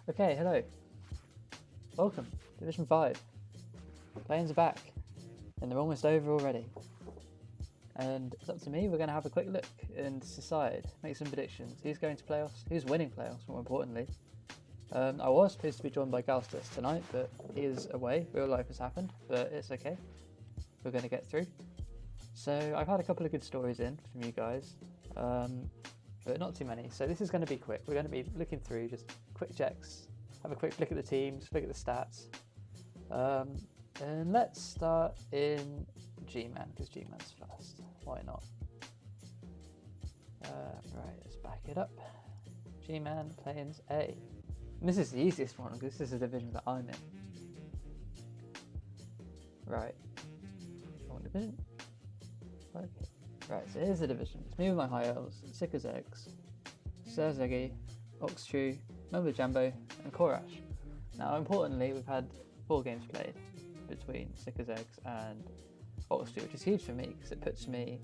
Okay, hello. Welcome, Division 5. Playins are back, and they're almost over already. And it's up to me, we're going to have a quick look and decide, make some predictions. Who's going to playoffs? Who's winning playoffs, more importantly? I was supposed to be joined by Galstus tonight, but he is away. Real life has happened, but it's okay. We're going to get through. So I've had a couple of good stories in from you guys, but not too many. So this is going to be quick. We're going to be looking through just quick checks, have a quick look at the teams, look at the stats. And let's start in Gman, because Gman's first. Why not? Right, let's back it up. Gman, Playins A. And this is the easiest one, because this is the division that I'm in. Right. Wrong division. Okay. Right, so here's the division. It's me with my high elves, s13, s13, Oxtrue, Mumbo Jambo, and Korash. Now, importantly, we've had 4 games played between s13 and Oxtrue, which is huge for me because it puts me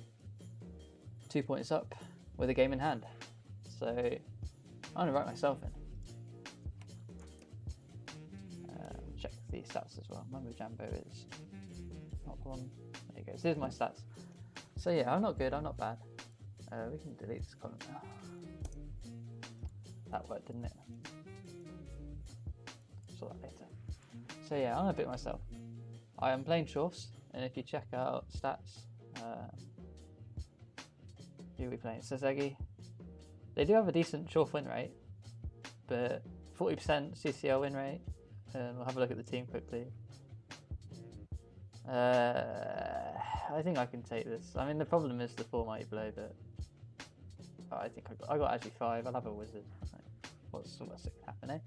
2 points up with a game in hand. So I'm gonna write myself in. Check the stats as well. Mumbo Jambo is not one. There you go. So here's my stats. So yeah, I'm not good. I'm not bad. We can delete this column now. That worked, didn't it? Saw that later. So yeah, I'm gonna pick myself. I am playing Shorts, and if you check out stats, who are we playing? s13. They do have a decent Shorf win rate, but 40% CCL win rate. We'll have a look at the team quickly. I think I can take this. I mean, the problem is the 4 mighty blow, but I think I got actually 5. I'll have a wizard. What's the worst that can happen, eh?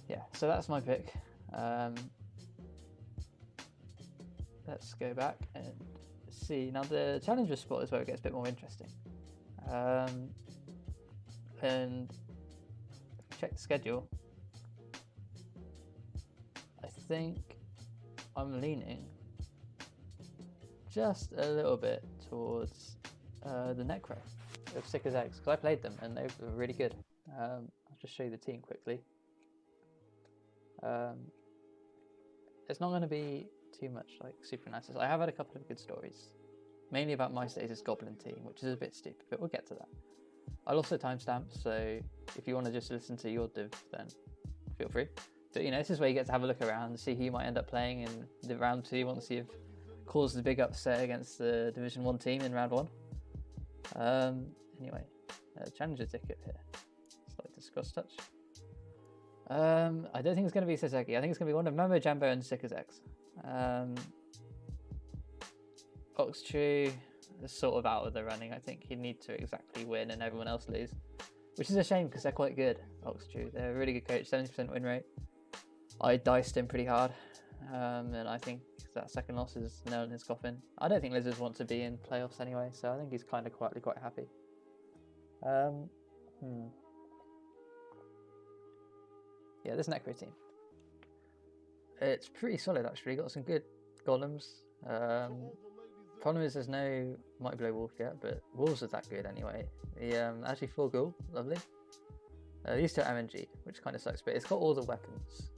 Yeah, so that's my pick. Let's go back and see. Now the challenger spot is where it gets a bit more interesting. And check the schedule. I think I'm leaning just a little bit towards the Necro of s13 because I played them and they were really good. I'll just show you the team quickly. It's not going to be too much like super nice. I have had a couple of good stories, mainly about my status Goblin team, which is a bit stupid, but we'll get to that. I'll also timestamp, so if you want to just listen to your div, then feel free. But you know, this is where you get to have a look around and see who you might end up playing in the round 2. You want to see if caused a big upset against the Division 1 team in round 1. Anyway, challenger ticket here. Slight discuss touch. I don't think it's going to be s13. I think it's going to be one of Mumbo Jambo and s13. Oxtrue is sort of out of the running. I think you need to exactly win and everyone else lose, which is a shame because they're quite good. Oxtrue, they're a really good coach, 70% win rate. I diced him pretty hard, and I think that second loss is nail in his coffin. I don't think Lizards want to be in playoffs anyway, so I think he's kind of quietly quite happy. Yeah, this Necro team. It's pretty solid actually, got some good golems. Problem is there's no Mighty Blow Wolf yet, but Wolves are that good anyway. The actually 4 ghoul, lovely. These 2 are MNG, which kind of sucks, but it's got all the weapons.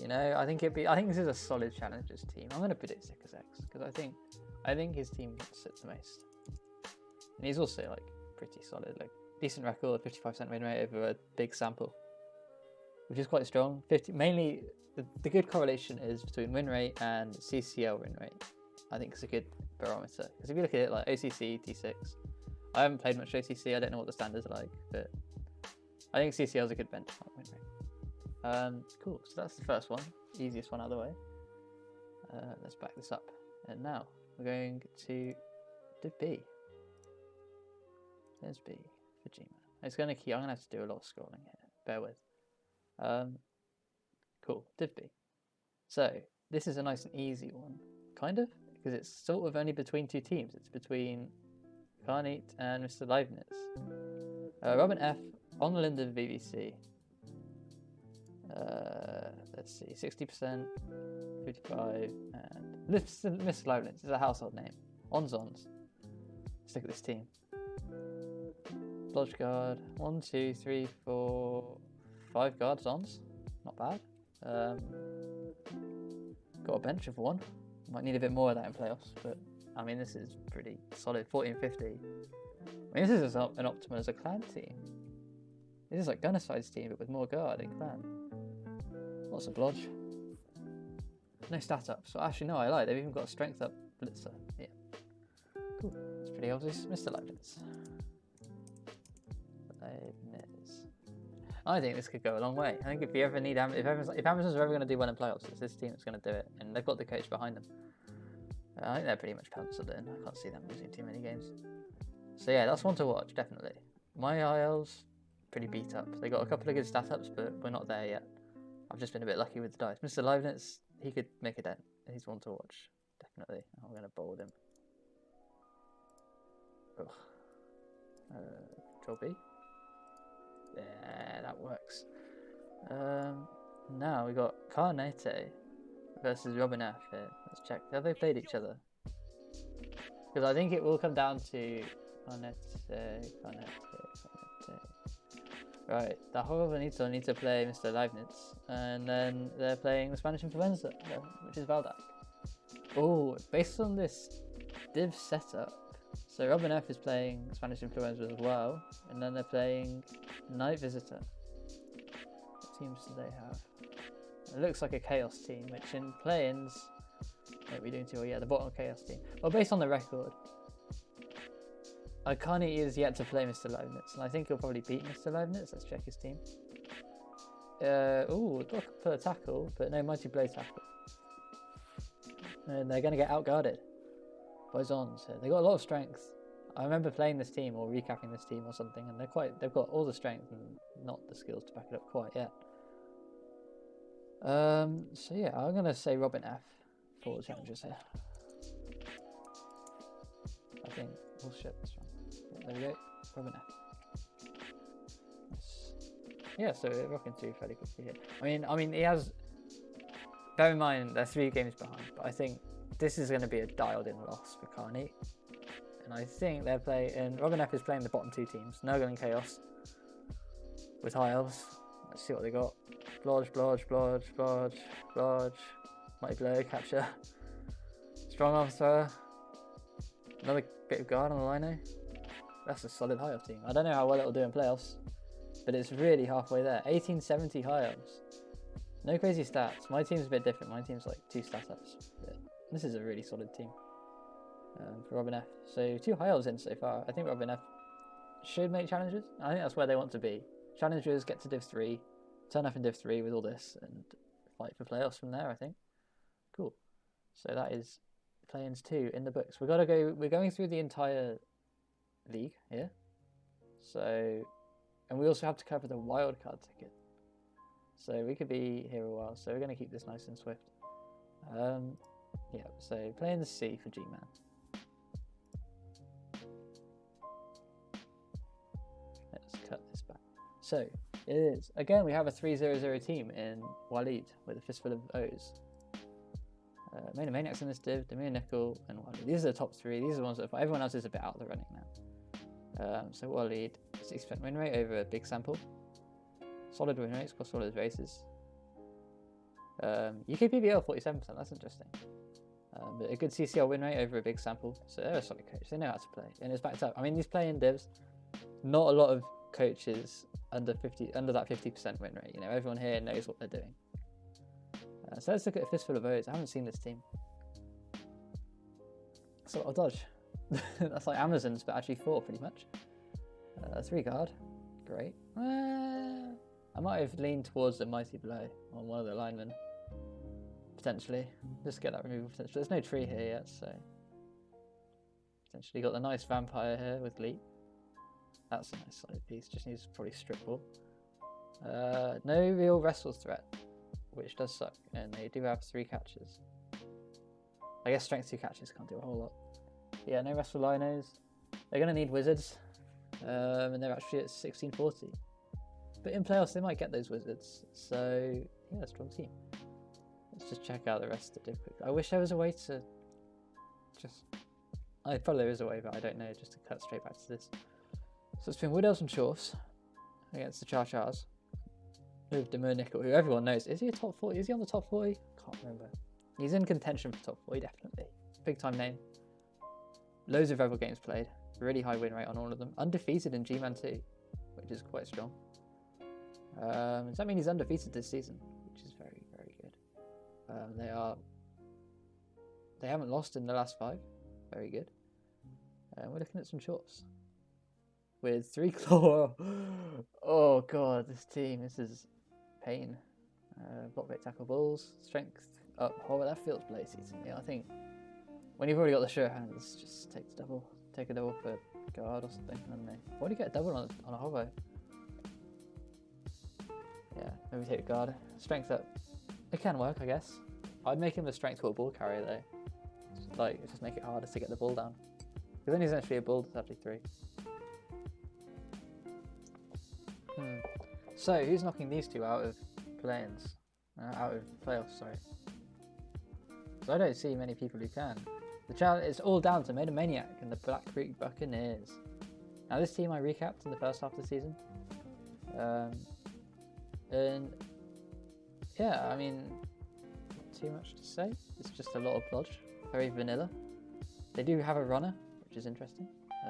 You know, I think this is a solid challengers team. I'm going to predict s13 because I think his team gets it the most. And he's also like pretty solid, like decent record, 55% win rate over a big sample, which is quite strong. Mainly the good correlation is between win rate and CCL win rate. I think it's a good barometer because if you look at it like OCC, T6, I haven't played much OCC. I don't know what the standards are like, but I think CCL is a good benchmark win rate. Cool, so that's the first one, easiest one out of the way. Let's back this up. And now we're going to Div B. There's B for Gman. I'm going to have to do a lot of scrolling here, bear with. Cool, Div B. So this is a nice and easy one, kind of, because it's sort of only between 2 teams. It's between Carnate and Mr. Leibniz. Robin F on the Linden VVC. Let's see, 60%, 55, and Mr. Leibniz is a household name. Onzons. Let's look at this team. Lodge guard, 1, 2, 3, 4, 5 guards ons. Not bad. Got a bench of 1. Might need a bit more of that in playoffs, but I mean, this is pretty solid. 1450. I mean, this is an optimal as a clan team. This is like Gunnerside's team, but with more guard in clan. Lots of blodge. No stat up. So actually, no, I lied. They've even got a strength up blitzer. Yeah. Cool. That's pretty obvious. Mr. Leibniz. I think this could go a long way. I think if you ever need if Amazon's are ever going to do well in playoffs, it's this team that's going to do it, and they've got the coach behind them. I think they're pretty much penciled in. I can't see them losing too many games. So yeah, that's one to watch, definitely. My IL's pretty beat up. They got a couple of good stat ups, but we're not there yet. I've just been a bit lucky with the dice. Mr. Leibniz, he could make a dent. He's one to watch, definitely. I'm going to bold him. Control B. Yeah, that works. Now we got Carnete versus Robin F here. Let's check. Have they played each other? Because I think it will come down to Carnete. Right, the Benito need to play Mr. Leibniz, and then they're playing the Spanish Influenza, which is Valdak. Oh, based on this div setup, so Robin F is playing Spanish Influenza as well, and then they're playing Night Visitor. What teams do they have? It looks like a Chaos team, which in Playins won't be doing too well. Yeah, the bottom Chaos team. Well, based on the record, Akani is yet to play Mr. Leibniz, and I think he'll probably beat Mr. Leibniz. Let's check his team. We've got to put a tackle, but no Mighty Blow tackle. And they're going to get outguarded by Zons. They've got a lot of strength. I remember playing this team or recapping this team or something, and they've got all the strength and not the skills to back it up quite yet. So yeah, I'm going to say Robin F for the challenges here. I think we'll ship this one. Yeah, there we go, Robin F. Yeah, so we're rocking through fairly quickly here. I mean, he has. Bear in mind they're 3 games behind, but I think this is going to be a dialed-in loss for Carney. And I think they're playing. And Robin F is playing the bottom 2 teams, Nurgle and Chaos, with high elves. Let's see what they got. Blodge, Mighty Blow, Catcher, Strong Arm Thrower, another bit of guard on the lino. That's a solid high elf team. I don't know how well it'll do in playoffs, but it's really halfway there. 1870 high elves. No crazy stats. My team's a bit different. My team's like 2 stat ups. But this is a really solid team for Robin F. So 2 high elves in so far. I think Robin F should make challenges. I think that's where they want to be. Challengers get to Div 3, turn up in Div 3 with all this, and fight for playoffs from there, I think. Cool. So that is Playins 2 in the books. We're going through the entire league here. So, and we also have to cover the wildcard ticket. So we could be here a while. So we're going to keep this nice and swift. Yeah, so Playins C for Gman. Let's cut this back. So it is. Again, we have a 3-0-0 team in Walid with a fistful of O's. Main Maniacs in this div, Demir Nickel, and Walid. These are the top 3. These are the ones that everyone else is a bit out of the running now. So Walid, 60% win rate over a big sample. Solid win rates across all his races. UKPBL 47%, that's interesting. But a good CCL win rate over a big sample. So they're a solid coach, they know how to play. And it's backed up. I mean, these play-in divs, not a lot of coaches under that 50% win rate. You know, everyone here knows what they're doing. So let's look at a fistful of O's. I haven't seen this team. So I'll dodge. That's like Amazon's, but actually 4 pretty much. 3 guard, great. I might have leaned towards the Mighty Blow on one of the linemen, potentially. Just get that removal potential. There's no tree here yet, so potentially got the nice vampire here with Leap. That's a nice solid piece. Just needs probably strip ball. No real wrestle threat, which does suck, and they do have 3 catches. I guess strength 2 catches can't do a whole lot. Yeah, no wrestle linos. They're going to need wizards, and they're actually at 1640. But in playoffs, they might get those wizards. So, yeah, strong team. Let's just check out the rest of the div quickly. I wish there was a way to just... probably there is a way, but I don't know, just to cut straight back to this. So it's been Wood Elves and Chorfs against the Char Chars. with Demir Nickel, who everyone knows. Is he a top 40? Is he on the top 40? Can't remember. He's in contention for top 40, definitely. Big time name. Loads of Rebbl games played. Really high win rate on all of them. Undefeated in Gman too, which is quite strong. Does that mean he's undefeated this season? Which is very, very good. They haven't lost in the last 5. Very good. We're looking at some shorts. With 3 claw. Oh god, this team. This is pain. Block rate, tackle balls, strength up. Oh, that feels lazy to me. I think when you've already got the sure hands, just take the double. Take a double for guard or something. I don't know. Why do you get a double on a hovo? Yeah, maybe take a guard. Strength up. It can work, I guess. I'd make him a strength for a ball carrier though. Just make it harder to get the ball down. Because then he's actually a ball that's actually 3. So, who's knocking these two out of Playins? Out of playoffs, sorry. So I don't see many people who can. The challenge is all down to Made a Maniac and the Black Creek Buccaneers. Now this team I recapped in the first half of the season. And yeah, I mean, not too much to say. It's just a lot of blodge. Very vanilla. They do have a runner, which is interesting.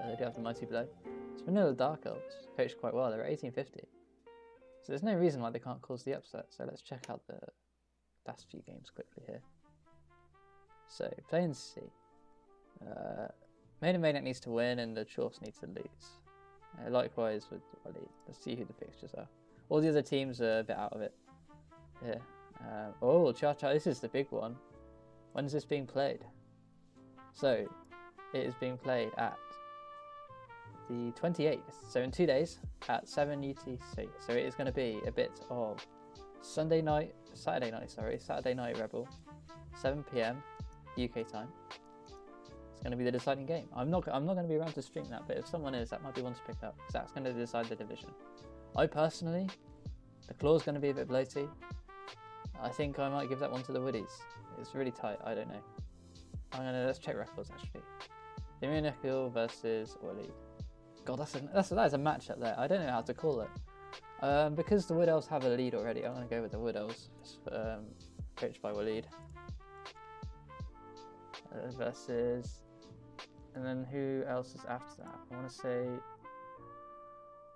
They do have the Mighty Blow. It's vanilla Dark Elves, coached quite well. They're at 1850. So there's no reason why they can't cause the upset. So let's check out the last few games quickly here. So, Playins C. Made a Maniac needs to win and the Chorfs need to lose. Likewise with Wally. Let's see who the fixtures are. All the other teams are a bit out of it here. Oh, Cha-Cha, this is the big one. When's this being played? So, it is being played at the 28th. So in 2 days at 7 UTC. So it is going to be a bit of Saturday night Rebbl, 7 PM UK time. It's going to be the deciding game. I'm not going to be around to stream that, but if someone is, that might be one to pick up because that's going to decide the division. I personally, the claw's going to be a bit bloaty. I think I might give that one to the Woodies. It's really tight. I don't know. Let's check records actually. Nickel versus Wally. God, that is a matchup there. I don't know how to call it. Because the Wood Elves have a lead already, I'm going to go with the Wood Elves, coached by Waleed. Versus, and then who else is after that? I want to say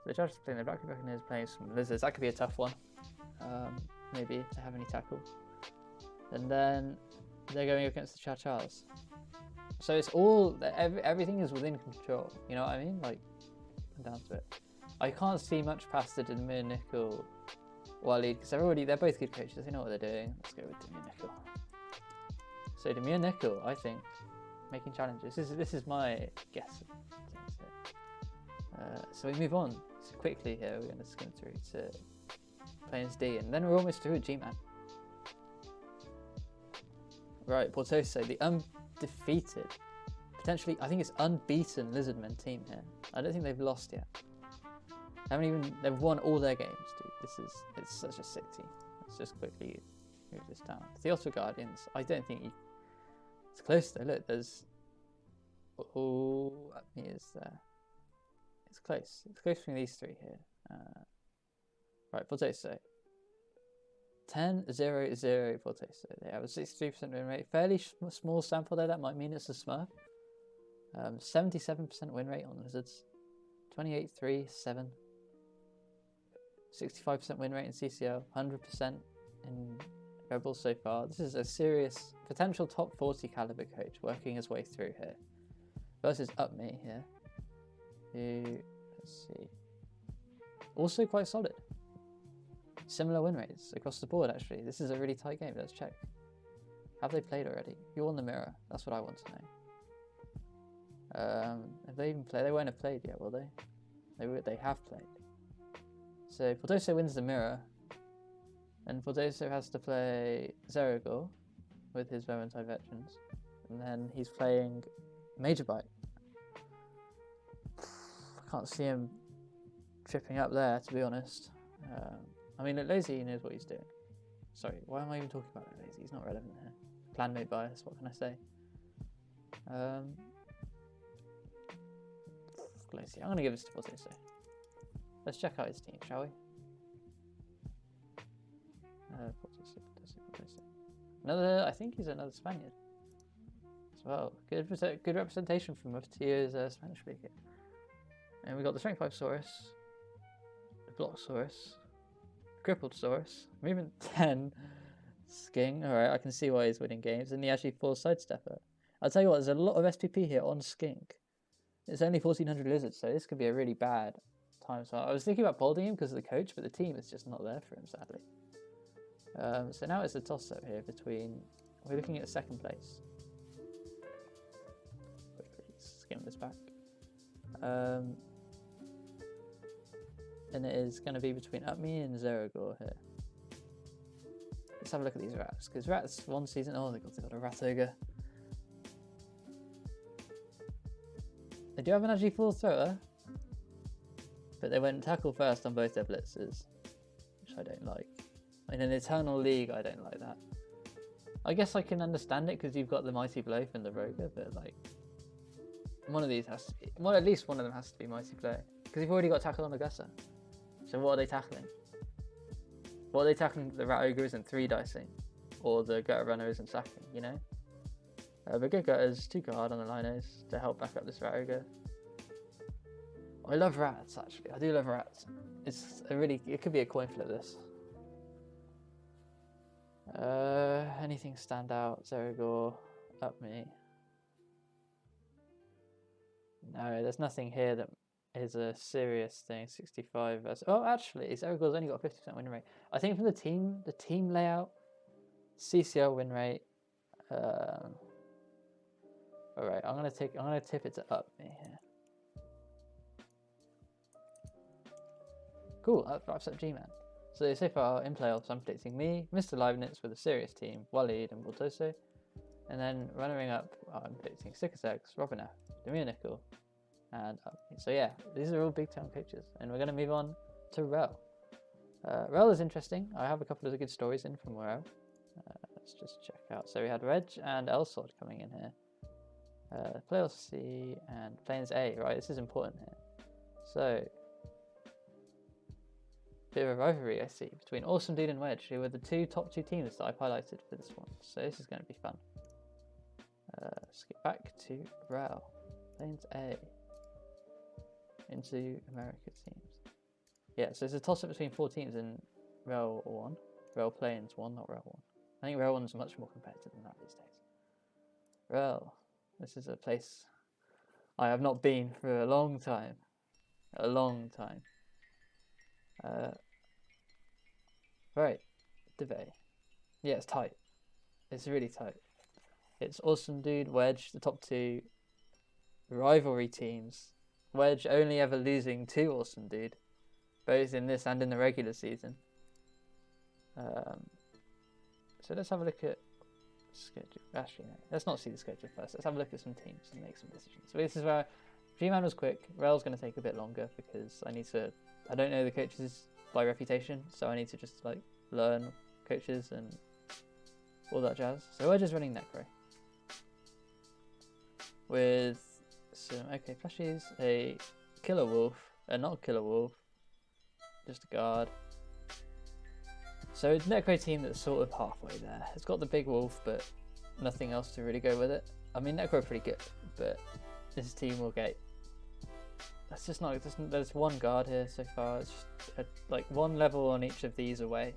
the judges playing the Black Buccaneers playing some Lizards. That could be a tough one. Maybe to have any tackle. And then they're going against the Cha-Chas. So it's all everything is within control. You know what I mean? Like, down to it. I can't see much past the Demir Nickel Waleed because they're both good coaches. They know what they're doing. Let's go with Demir Nickel. So Demir Nickel, I think, making challenges. This is my guess. So we move on so quickly here. We're going to skim through to Playins D, and then we're almost through with Gman. Right, Portoso, the undefeated, potentially, I think it's unbeaten Lizardmen team here. I don't think they've lost yet. They've won all their games, dude. It's such a sick team. Let's just quickly move this down. Theatre Guardians, I don't think it's close though. Look, there's, is there. It's close. It's close between these three here. Right, Portoso. 10-0-0 Portoso. They have a 63% win rate. Fairly small sample though. That might mean it's a smurf. 77% win rate on Lizards. 28-3-7. 65% win rate in CCL. 100% in Rebbl so far. This is a serious potential top 40 caliber coach working his way through here. Versus UpMe here. Who, let's see. Also quite solid. Similar win rates across the board actually. This is a really tight game. Let's check. Have they played already? You on the mirror. That's what I want to know. Have they even played? They won't have played yet, will they? They have played. So Portoso wins the mirror. And Portoso has to play Zerogor with his Vermintide Veterans. And then he's playing Major Bite. I can't see him tripping up there, to be honest. I mean, Lazy knows what he's doing. Sorry, why am I even talking about Lazy? He's not relevant here. Plan made bias, what can I say? Lazy, I'm going to give this to Portoso. Let's check out his team, shall we? I think he's another Spaniard as well. Good representation from FTO's Spanish speaker. And we got the Strength 5 Saurus, the Blocksaurus, Crippled Saurus, Movement 10, Sking. Alright, I can see why he's winning games. And he actually falls Sidestepper. I'll tell you what, there's a lot of SPP here on Skink. It's only 1400 lizards, so this could be a really bad time. So I was thinking about bolding him because of the coach, but the team is just not there for him, sadly. So now it's a toss-up here between... We're looking at second place. Skim this back. And it is going to be between Upme and Zeragor here. Let's have a look at these rats, because rats one season... Oh, they've got a rat ogre. They do have an Agi full thrower, but they went tackle first on both their blitzers, which I don't like. In an Eternal League, I don't like that. I guess I can understand it because you've got the Mighty Blow from the Roger, but like, one of these has to be, well, at least one of them has to be Mighty Blow, because you've already got tackle on Augusta. So what are they tackling? What are they tackling? The Rat Ogre isn't 3-dicing, or the Gutter Runner isn't sacking, you know? But good Gutters, 2 card on the Linos to help back up this Rat Ogre. I love rats, actually. I do love rats. It could be a coin flip, this. Anything stand out? Zeragor, Upme. No, there's nothing here that is a serious thing. 65 versus... Oh, actually, Zeragor's only got a 50% win rate. I think from the team layout, CCL win rate. All right, I'm gonna tip it to Upme here. Cool, I've upset Gman. So far in playoffs, I'm predicting me, Mr. Leibniz with a serious team, Waleed and Bortoso. And then running up, I'm predicting Sikasex, Robin F, Demir Nickel, and so yeah, these are all big time coaches. And we're going to move on to Rebbl. Rebbl is interesting. I have a couple of good stories in from Rebbl. Let's just check out. So we had Reg and Elsword coming in here. Playoffs C and Playins A, right? This is important here. So, bit of a rivalry I see between Awesome Dude and Wedge, who were the top two teams that I've highlighted for this one. So this is going to be fun. Skip back to Rebbl. Playins A. Into America teams. Yeah, so it's a toss-up between 4 teams in Rebbl 1. Rebbl Playins 1, not Rebbl 1. I think Rebbl 1 is much more competitive than that these days. Rebbl. This is a place I have not been for a long time. A long time. Right, Debate. Yeah, it's tight. It's really tight. It's Awesome Dude, Wedge, the top 2 rivalry teams. Wedge only ever losing to Awesome Dude, both in this and in the regular season. So let's have a look at schedule. Actually, no, let's not see the schedule first. Let's have a look at some teams and make some decisions. So this is where Gman was quick. Rebbl's going to take a bit longer because I don't know the coaches by reputation, so I need to just like learn coaches and all that jazz. So we're just running Necro with some plushies, a Killer Wolf, not a Killer Wolf, just a guard. So it's a Necro team that's sort of halfway there. It's got the big wolf, but nothing else to really go with it. I mean, Necro are pretty good, but this team will get... That's just not... There's one guard here so far. It's just like one level on each of these away.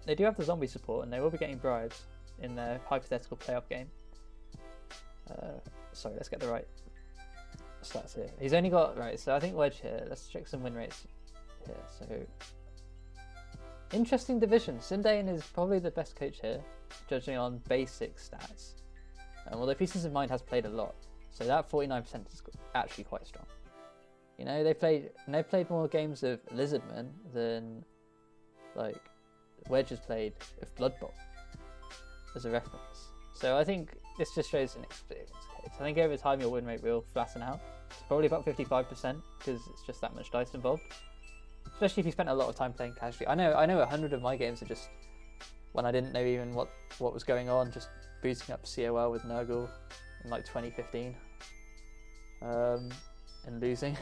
They do have the zombie support, and they will be getting bribes in their hypothetical playoff game. Sorry, let's get the right stats here. He's only got... Right, so I think Wedge here. Let's check some win rates here. So... Interesting division. Sindain is probably the best coach here, judging on basic stats. Although Pieces of Mind has played a lot, so that 49% is actually quite strong. You know, they played more games of Lizardman than like Wedge has played of Blood Bowl as a reference. So I think this just shows an experience case. I think over time your win rate will flatten out. It's probably about 55% because it's just that much dice involved. Especially if you spent a lot of time playing casually. I know 100 of my games are just when I didn't know even what was going on, just booting up COL with Nurgle in like 2015 and losing.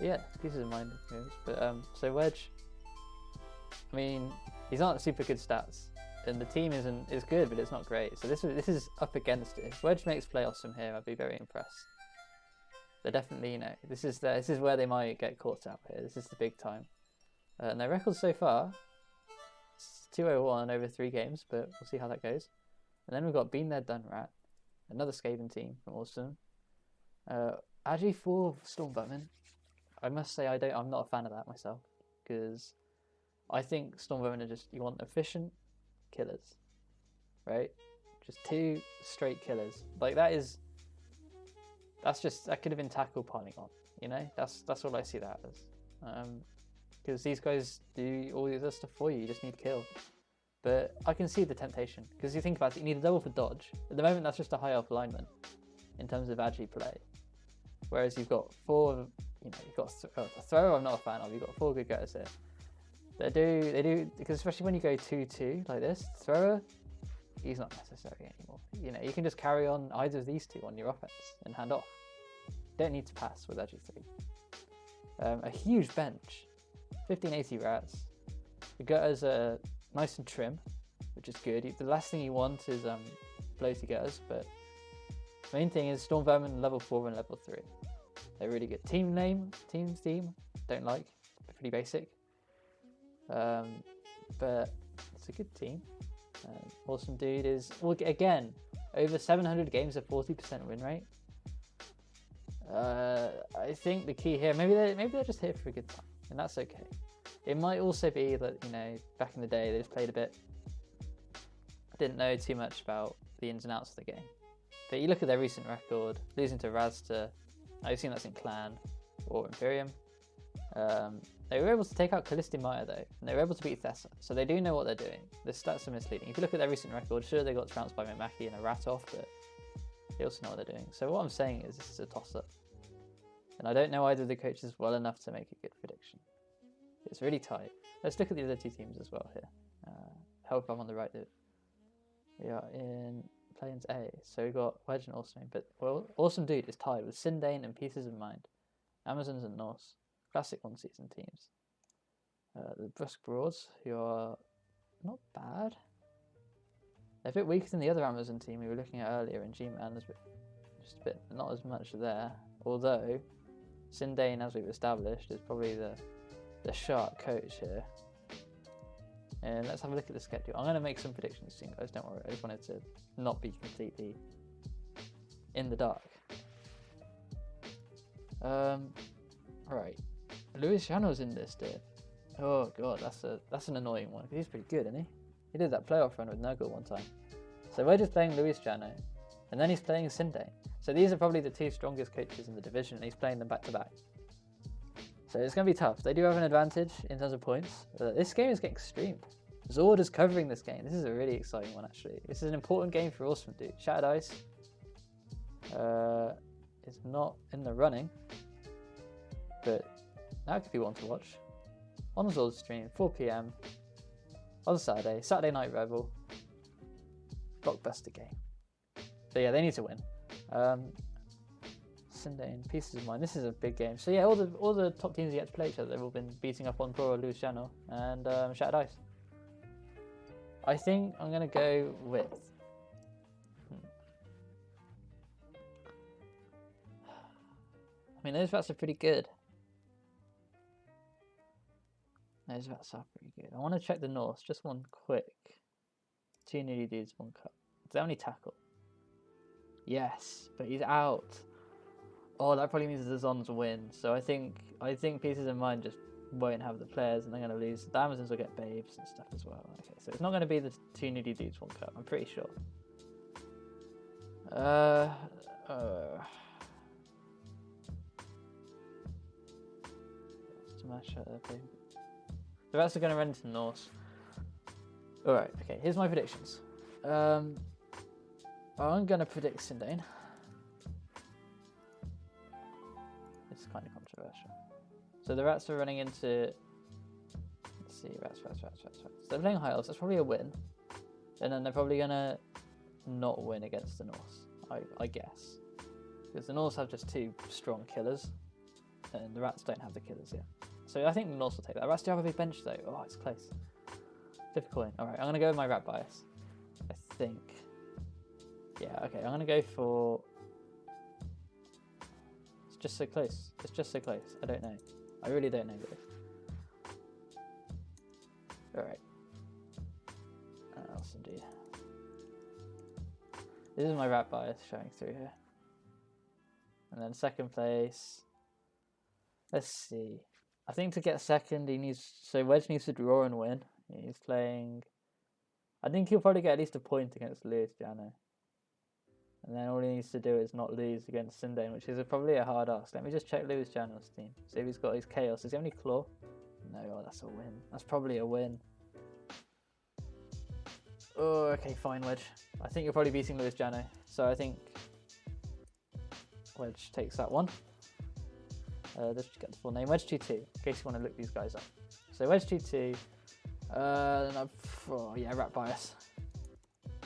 Yeah, Pieces of Mind goes. But so Wedge, I mean, he's not super good stats. and the team is good, but it's not great. So this is up against it. If Wedge makes playoffs from here, I'd be very impressed. They're definitely, you know, this is where they might get caught out here. This is the big time. And their record so far, it's 2-0-1 over 3 games, but we'll see how that goes. And then we've got Been There Done Rat, another Skaven team from Austin. Agi for Stormvermin. I must say I'm not a fan of that myself, because I think Stormvermin are just, you want efficient killers, right? Just 2 straight killers. Like that could have been tackle piling on, you know? That's all I see that as. Because these guys do all the other stuff for you. You just need kill. But I can see the temptation, because you think about it, you need a double for dodge. At the moment, that's just a high elf alignment in terms of agi play. Whereas you've got 4, you know, you've got a thrower I'm not a fan of. You've got 4 good gutters here. They do, because especially when you go 2-2 like this, thrower, he's not necessary anymore. You know, you can just carry on either of these 2 on your offense and hand off. Don't need to pass with agi 3. A huge bench, 1580 rats. The gutters are nice and trim, which is good. The last thing you want is floaty gutters, but the main thing is Stormvermin level 4 and level 3. They're really good. Team theme, don't like, pretty basic. But it's a good team. Awesome dude is, again, over 700 games, a 40% win rate. I think the key here, maybe they're just here for a good time, and that's okay. It might also be that, you know, back in the day they just played a bit, didn't know too much about the ins and outs of the game. But you look at their recent record, losing to Razta, I assume that's in Clan or Imperium. They were able to take out Callisti Maya though, and they were able to beat Thessa, so they do know what they're doing. The stats are misleading. If you look at their recent record, sure, they got trounced by Mimaki and a rat off, but they also know what they're doing. So what I'm saying is this is a toss-up. And I don't know either of the coaches well enough to make a good prediction. It's really tight. Let's look at the other 2 teams as well here. Hope I'm on the right there. We are in Playins A. So we've got Wedge and Awesome, but well, Awesome Dude is tied with Sindane and Pieces of Mind, Amazons and Norse, classic 1-season teams. The Brusque Broads, who are not bad. They're a bit weaker than the other Amazon team we were looking at earlier in Gman. There's just a bit, not as much there. Although Sindane, as we've established, is probably the sharp coach here. And let's have a look at the schedule. I'm going to make some predictions soon, guys, don't worry. I just wanted to not be completely in the dark. Right. Luis Llano's in this, dude. Oh god, that's an annoying one, because he's pretty good, isn't he? He did that playoff run with Nurgle one time. So we're just playing Luis Llano, and then he's playing Sindane. So these are probably the 2 strongest coaches in the division, and he's playing them back to back. So it's going to be tough. They do have an advantage in terms of points. This game is getting streamed. Zord is covering this game. This is a really exciting one, actually. This is an important game for Awesome Dude. Shattered Ice is not in the running, but that could be one to watch. On Zord's stream, 4 PM on Saturday night Rebbl. Blockbuster game. So yeah, they need to win. Sindane, Pieces of Mind. This is a big game. So yeah, all the top teams yet to play each other. They've all been beating up on Pro Luciano and Shattered Ice. I think I'm gonna go with. I mean, those vats are pretty good. Those vats are pretty good. I want to check the Norse. Just one quick. 2 newly dudes, 1 cup. Does that only tackle? Yes, but he's out. Oh, that probably means the Zons win. So I think Pieces of Mind just won't have the players, and they're going to lose. The Amazons will get babes and stuff as well. Okay, so it's not going to be the 2 newly dudes, 1 cup. I'm pretty sure. Smash out there, the rest are going to run into Norse. Alright, okay, here's my predictions. I'm going to predict Sindane. It's kind of controversial. So the rats are running into... Let's see, rats. So they're playing high elves, that's probably a win. And then they're probably going to not win against the Norse, I guess. Because the Norse have just 2 strong killers, and the rats don't have the killers yet. So I think the Norse will take that. Rats do have a big bench though. Oh, it's close. Flip a coin. Alright, I'm going to go with my rat bias. I think. Yeah, okay, I'm going to go for... It's just so close. It's just so close. I don't know. I really don't know, guys. Alright. What else indeed? This is my rat bias showing through here. And then second place. Let's see. I think to get second, he needs... So Wedge needs to draw and win. He's playing... I think he'll probably get at least a point against Lewis Jano. And then all he needs to do is not lose against Sindane, which is probably a hard ask. Let me just check Lewis Jano's team. See if he's got his Chaos. Does he have any Claw? No, oh, that's a win. That's probably a win. Oh, okay, fine, Wedge. I think you're probably beating Lewis Jano. So I think Wedge takes that one. Let's get the full name. Wedge 22, in case you want to look these guys up. So Wedge 22. Oh, yeah, rat bias.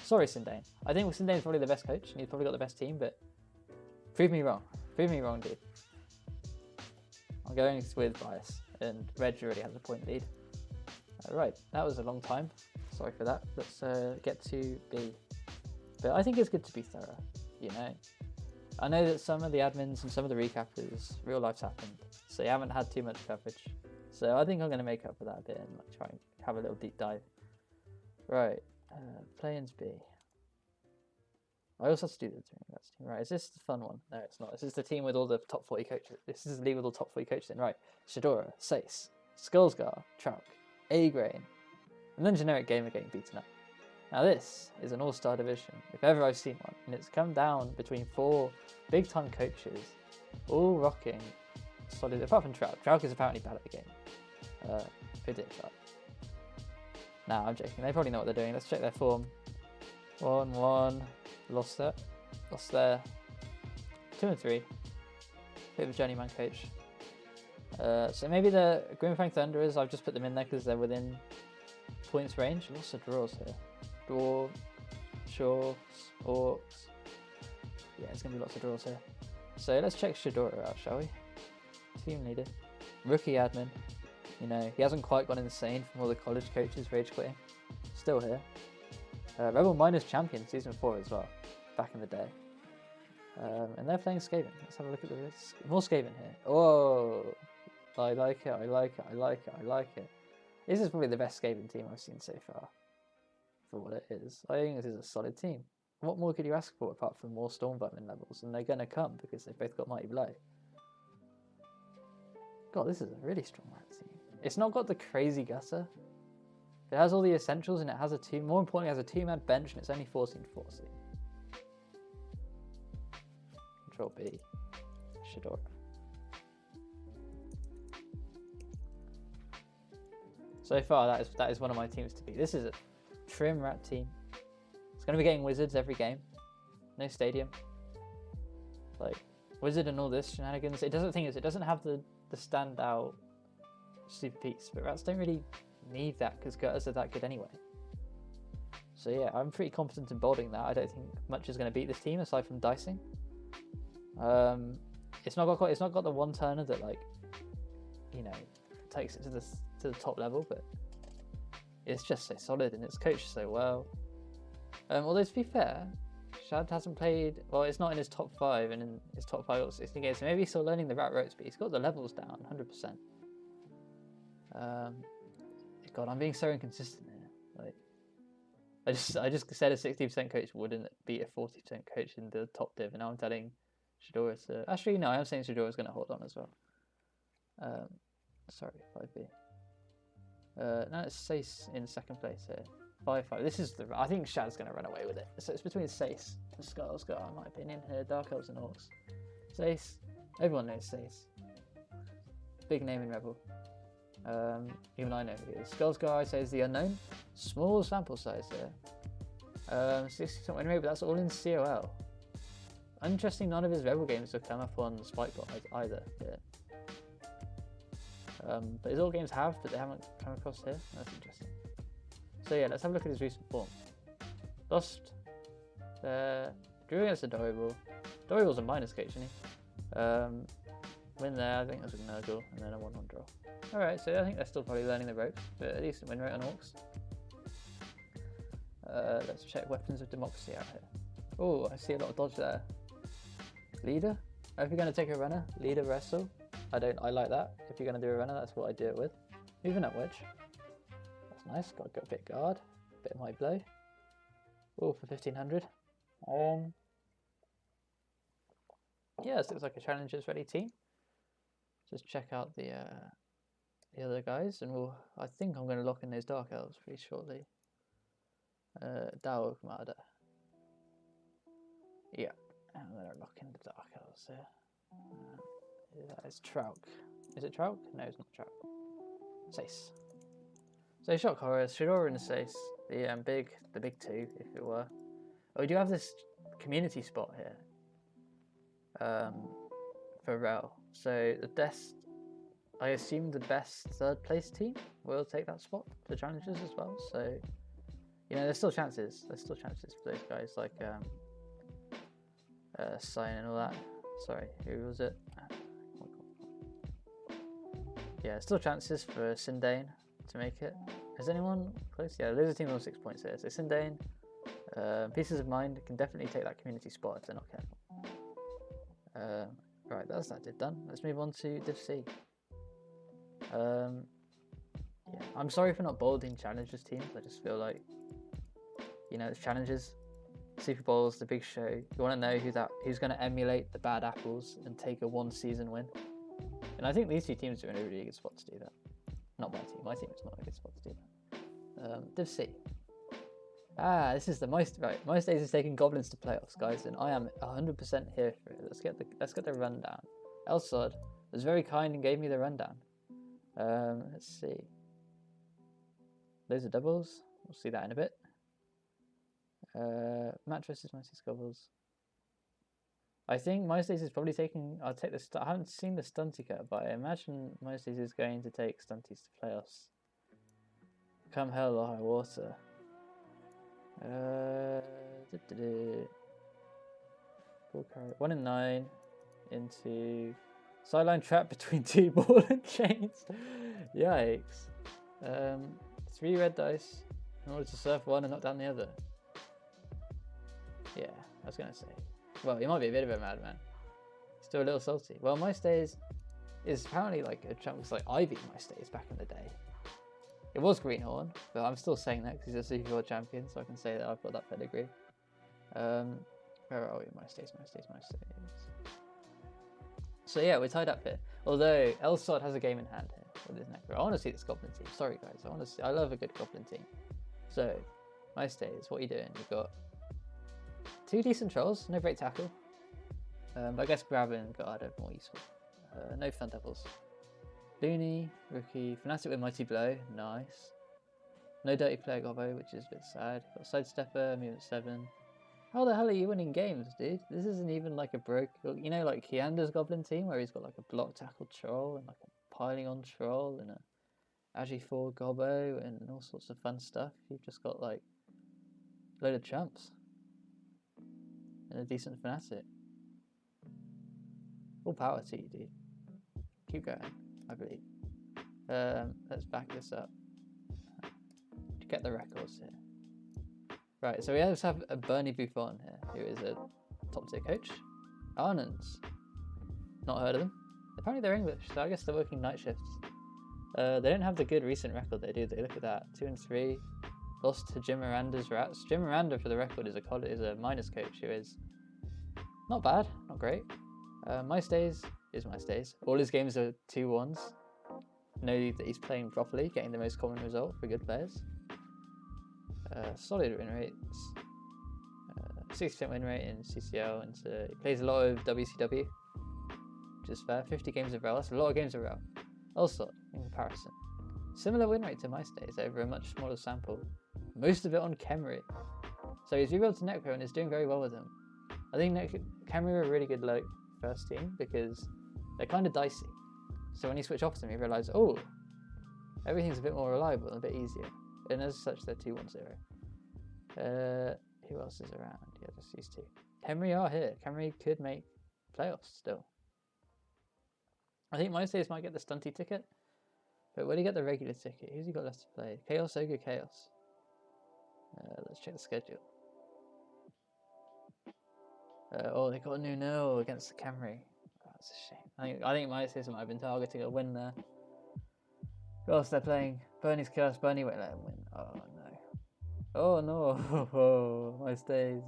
Sorry, Sindane. I think Sindane's probably the best coach, and he's probably got the best team, but prove me wrong. Prove me wrong, dude. I'm going with bias, and Reg already has a point lead. Right, that was a long time. Sorry for that. Let's get to B. But I think it's good to be thorough, you know. I know that some of the admins and some of the recappers, real life's happened, so you haven't had too much coverage. So I think I'm going to make up for that a bit and like, try and have a little deep dive. Right, Playins B. I also have to do the team. Right, is this the fun one? No, it's not. This is the team with all the top 40 coaches. This is the league with all top 40 coaches in. Right, Shadora, Sace, Skullsgar, Trouk, A-Grain, and then generic gamer getting beaten up. Now this is an all-star division, if ever I've seen one, and it's come down between 4 big-time coaches, all rocking solid, apart from Trouk. Trouk is apparently bad at the game. Who did that? Nah, I'm joking. They probably know what they're doing. Let's check their form. 1-1. Lost there. Lost there. 2-3. Bit of a journeyman coach. So maybe the Grimfang Thunderers, I've just put them in there because they're within points range. Lots of draws here. Dwarves, Shorts, Orcs. Yeah, it's going to be lots of draws here. So let's check Shadora out, shall we? Team leader. Rookie admin. You know, he hasn't quite gone insane from all the college coaches rage quitting. Still here. Rebbl minus champion season 4 as well, back in the day. And they're playing Skaven. Let's have a look at this. More Skaven here. Oh, I like it, I like it, I like it, I like it. This is probably the best Skaven team I've seen so far, for what it is. I think this is a solid team. What more could you ask for apart from more Stormvermin levels? And they're going to come because they've both got Mighty Blow. God, this is a really strong rat team. It's not got the crazy gutter. It has all the essentials and it has a more importantly, it has a 2-man bench and it's only 14 forcing. Control B. Shadora. So far, that is one of my teams to beat. This is a trim rat team. It's going to be getting wizards every game. No stadium. Like, wizard and all this shenanigans. It doesn't have the standout super piece, but rats don't really need that because gutters are that good anyway. So yeah, I'm pretty confident in bolding that. I don't think much is going to beat this team aside from dicing. It's not got the one turner that, like, you know, takes it to the top level, but it's just so solid and it's coached so well. Although to be fair, Shad hasn't played, well, it's not in his top 5, and in his top 5 or 16 games, so maybe he's still learning the rat ropes, but he's got the levels down 100%. God, I'm being so inconsistent here. Like, I just said a 60% coach wouldn't beat a 40% coach in the top div, and now I'm telling Shadora to... Actually, no, I am saying Shadora's going to hold on as well. Sorry, 5B. Now it's Sace in second place here. 5-5. This is I think Shad's going to run away with it. So it's between Sace and Skullsgar, in my opinion, here. Dark Elves and Orcs. Sace. Everyone knows Sace. Big name in Rebbl. Even I know who he is. Skullsgar, I say, is the unknown. Small sample size here. 60% win rate, but that's all in COL. Interesting, none of his Rebbl games have come up on Spikebot either. Yeah. But his all games have, but they haven't come across here. That's interesting. So yeah, let's have a look at his recent form. Lost there, drew against a Dorrible. Dorrible's a minus coach, isn't he? Win there, I think that's with Nurgle, and then a 1-1 draw. Alright, so I think they're still probably learning the ropes, but a decent win rate on Orcs. Let's check weapons of democracy out here. Oh, I see a lot of dodge there. Leader? Oh, if you're going to take a runner, leader wrestle. I like that. If you're going to do a runner, that's what I do it with. Moving up wedge. That's nice. Got a bit guard. Bit of might blow. Oh, for 1500. Yeah, this looks like a challengers ready team. Just check out the other guys, and I think I'm going to lock in those dark elves pretty shortly. Dao Gmada. Yeah, I'm going to lock in the dark elves here. That is Trauk. Is it Trauk? No, it's not Trauk. Sace. So shock horrors, Shadora and Sace, the big two, if it were. Oh, we do have this community spot here. For Rebbl. So I assume the best third place team will take that spot for challenges as well. So, you know, there's still chances. There's still chances for those guys like Sign and all that. Sorry, who was it? Yeah, still chances for Sindane to make it. Is anyone close? Yeah, there's a team on 6 points here. So Sindane, Pieces of Mind can definitely take that community spot if they're not careful. Right, that's that done. Let's move on to Div C. Yeah, I'm sorry for not bolding challenges teams. I just feel like, you know, it's challenges, Super Bowl's the big show. You want to know who's going to emulate the bad apples and take a one season win. And I think these two teams are in a really good spot to do that. Not my team. My team is not in a good spot to do that. Div C. This is the most days is taking goblins to playoffs, guys, and I am 100% here for it. Let's get the rundown. Elsod was very kind and gave me the rundown. Let's see. Those are doubles. We'll see that in a bit. Mattress is mostly gobbles. I think Days is probably taking. I'll take the. I haven't seen the stunty cut, but I imagine Days is going to take stunties to playoffs. Come hell or high water. 1 in 9 into sideline trap between 2 ball and chains. Yikes. 3 red dice in order to surf one and knock down the other. Yeah, I was gonna say. Well, he might be a bit of a madman. Still a little salty. Well, Days is apparently like a chunk. It's like I beat Days back in the day. It was Greenhorn, but I'm still saying that because he's a Super World champion, so I can say that I've got that pedigree. Where are we? Days. So yeah, we're tied up here. Although Elsod has a game in hand here with his Necro. I want to see this Goblin team. Sorry guys, I love a good Goblin team. So, Days, what are you doing? You've got 2 decent trolls, no great tackle. But I guess Grab and Guard are more useful. No Fun Devils. Looney, Rookie, Fanatic with Mighty Blow, nice. No Dirty Player Gobbo, which is a bit sad. Got Sidestepper, Movement 7. How the hell are you winning games, dude? This isn't even like a broke... You know, like Kiander's Goblin team, where he's got like a block tackle troll and like a piling on troll and a Agi4 Gobbo and all sorts of fun stuff. You've just got like a load of chumps. And a decent Fanatic. All power to you, dude. Keep going. I believe. Let's back this up to get the records here. Right, so we also have a Bernie Buffon here, who is a top tier coach. Arnons, not heard of them. Apparently they're English, so I guess they're working night shifts. They don't have the good recent record they do. They look at that, 2 and 3, lost to Jim Miranda's Rats. Jim Miranda, for the record, is a minors coach who is not bad, not great. Days is Days. All his games are 2-1s. Know that he's playing properly, getting the most common result for good players. Solid win rates. 60% win rate in CCL, and he plays a lot of WCW, which is fair. 50 games of Rebbl, that's a lot of games of Rebbl. Also, in comparison, similar win rate to Days over a much smaller sample. Most of it on Khemri. So he's rebuilt to Necro and is doing very well with him. I think Khemri are a really good first team because they're kind of dicey. So when you switch off them, you realise, oh, everything's a bit more reliable and a bit easier. And as such, they're 2-1-0. Who else is around? Yeah, just these two. Khemri are here. Khemri could make playoffs still. I think Days might get the stunty ticket. But will he get the regular ticket? Who's he got left to play? Chaos, Ogre, Chaos. Let's check the schedule. Oh, they got a new nil against the Camry. Oh, that's a shame. I think my system might have been targeting a win there. Who else they're playing? Bernie's Chaos. Bernie won't let him win. Oh no. Oh no. Oh, my stays.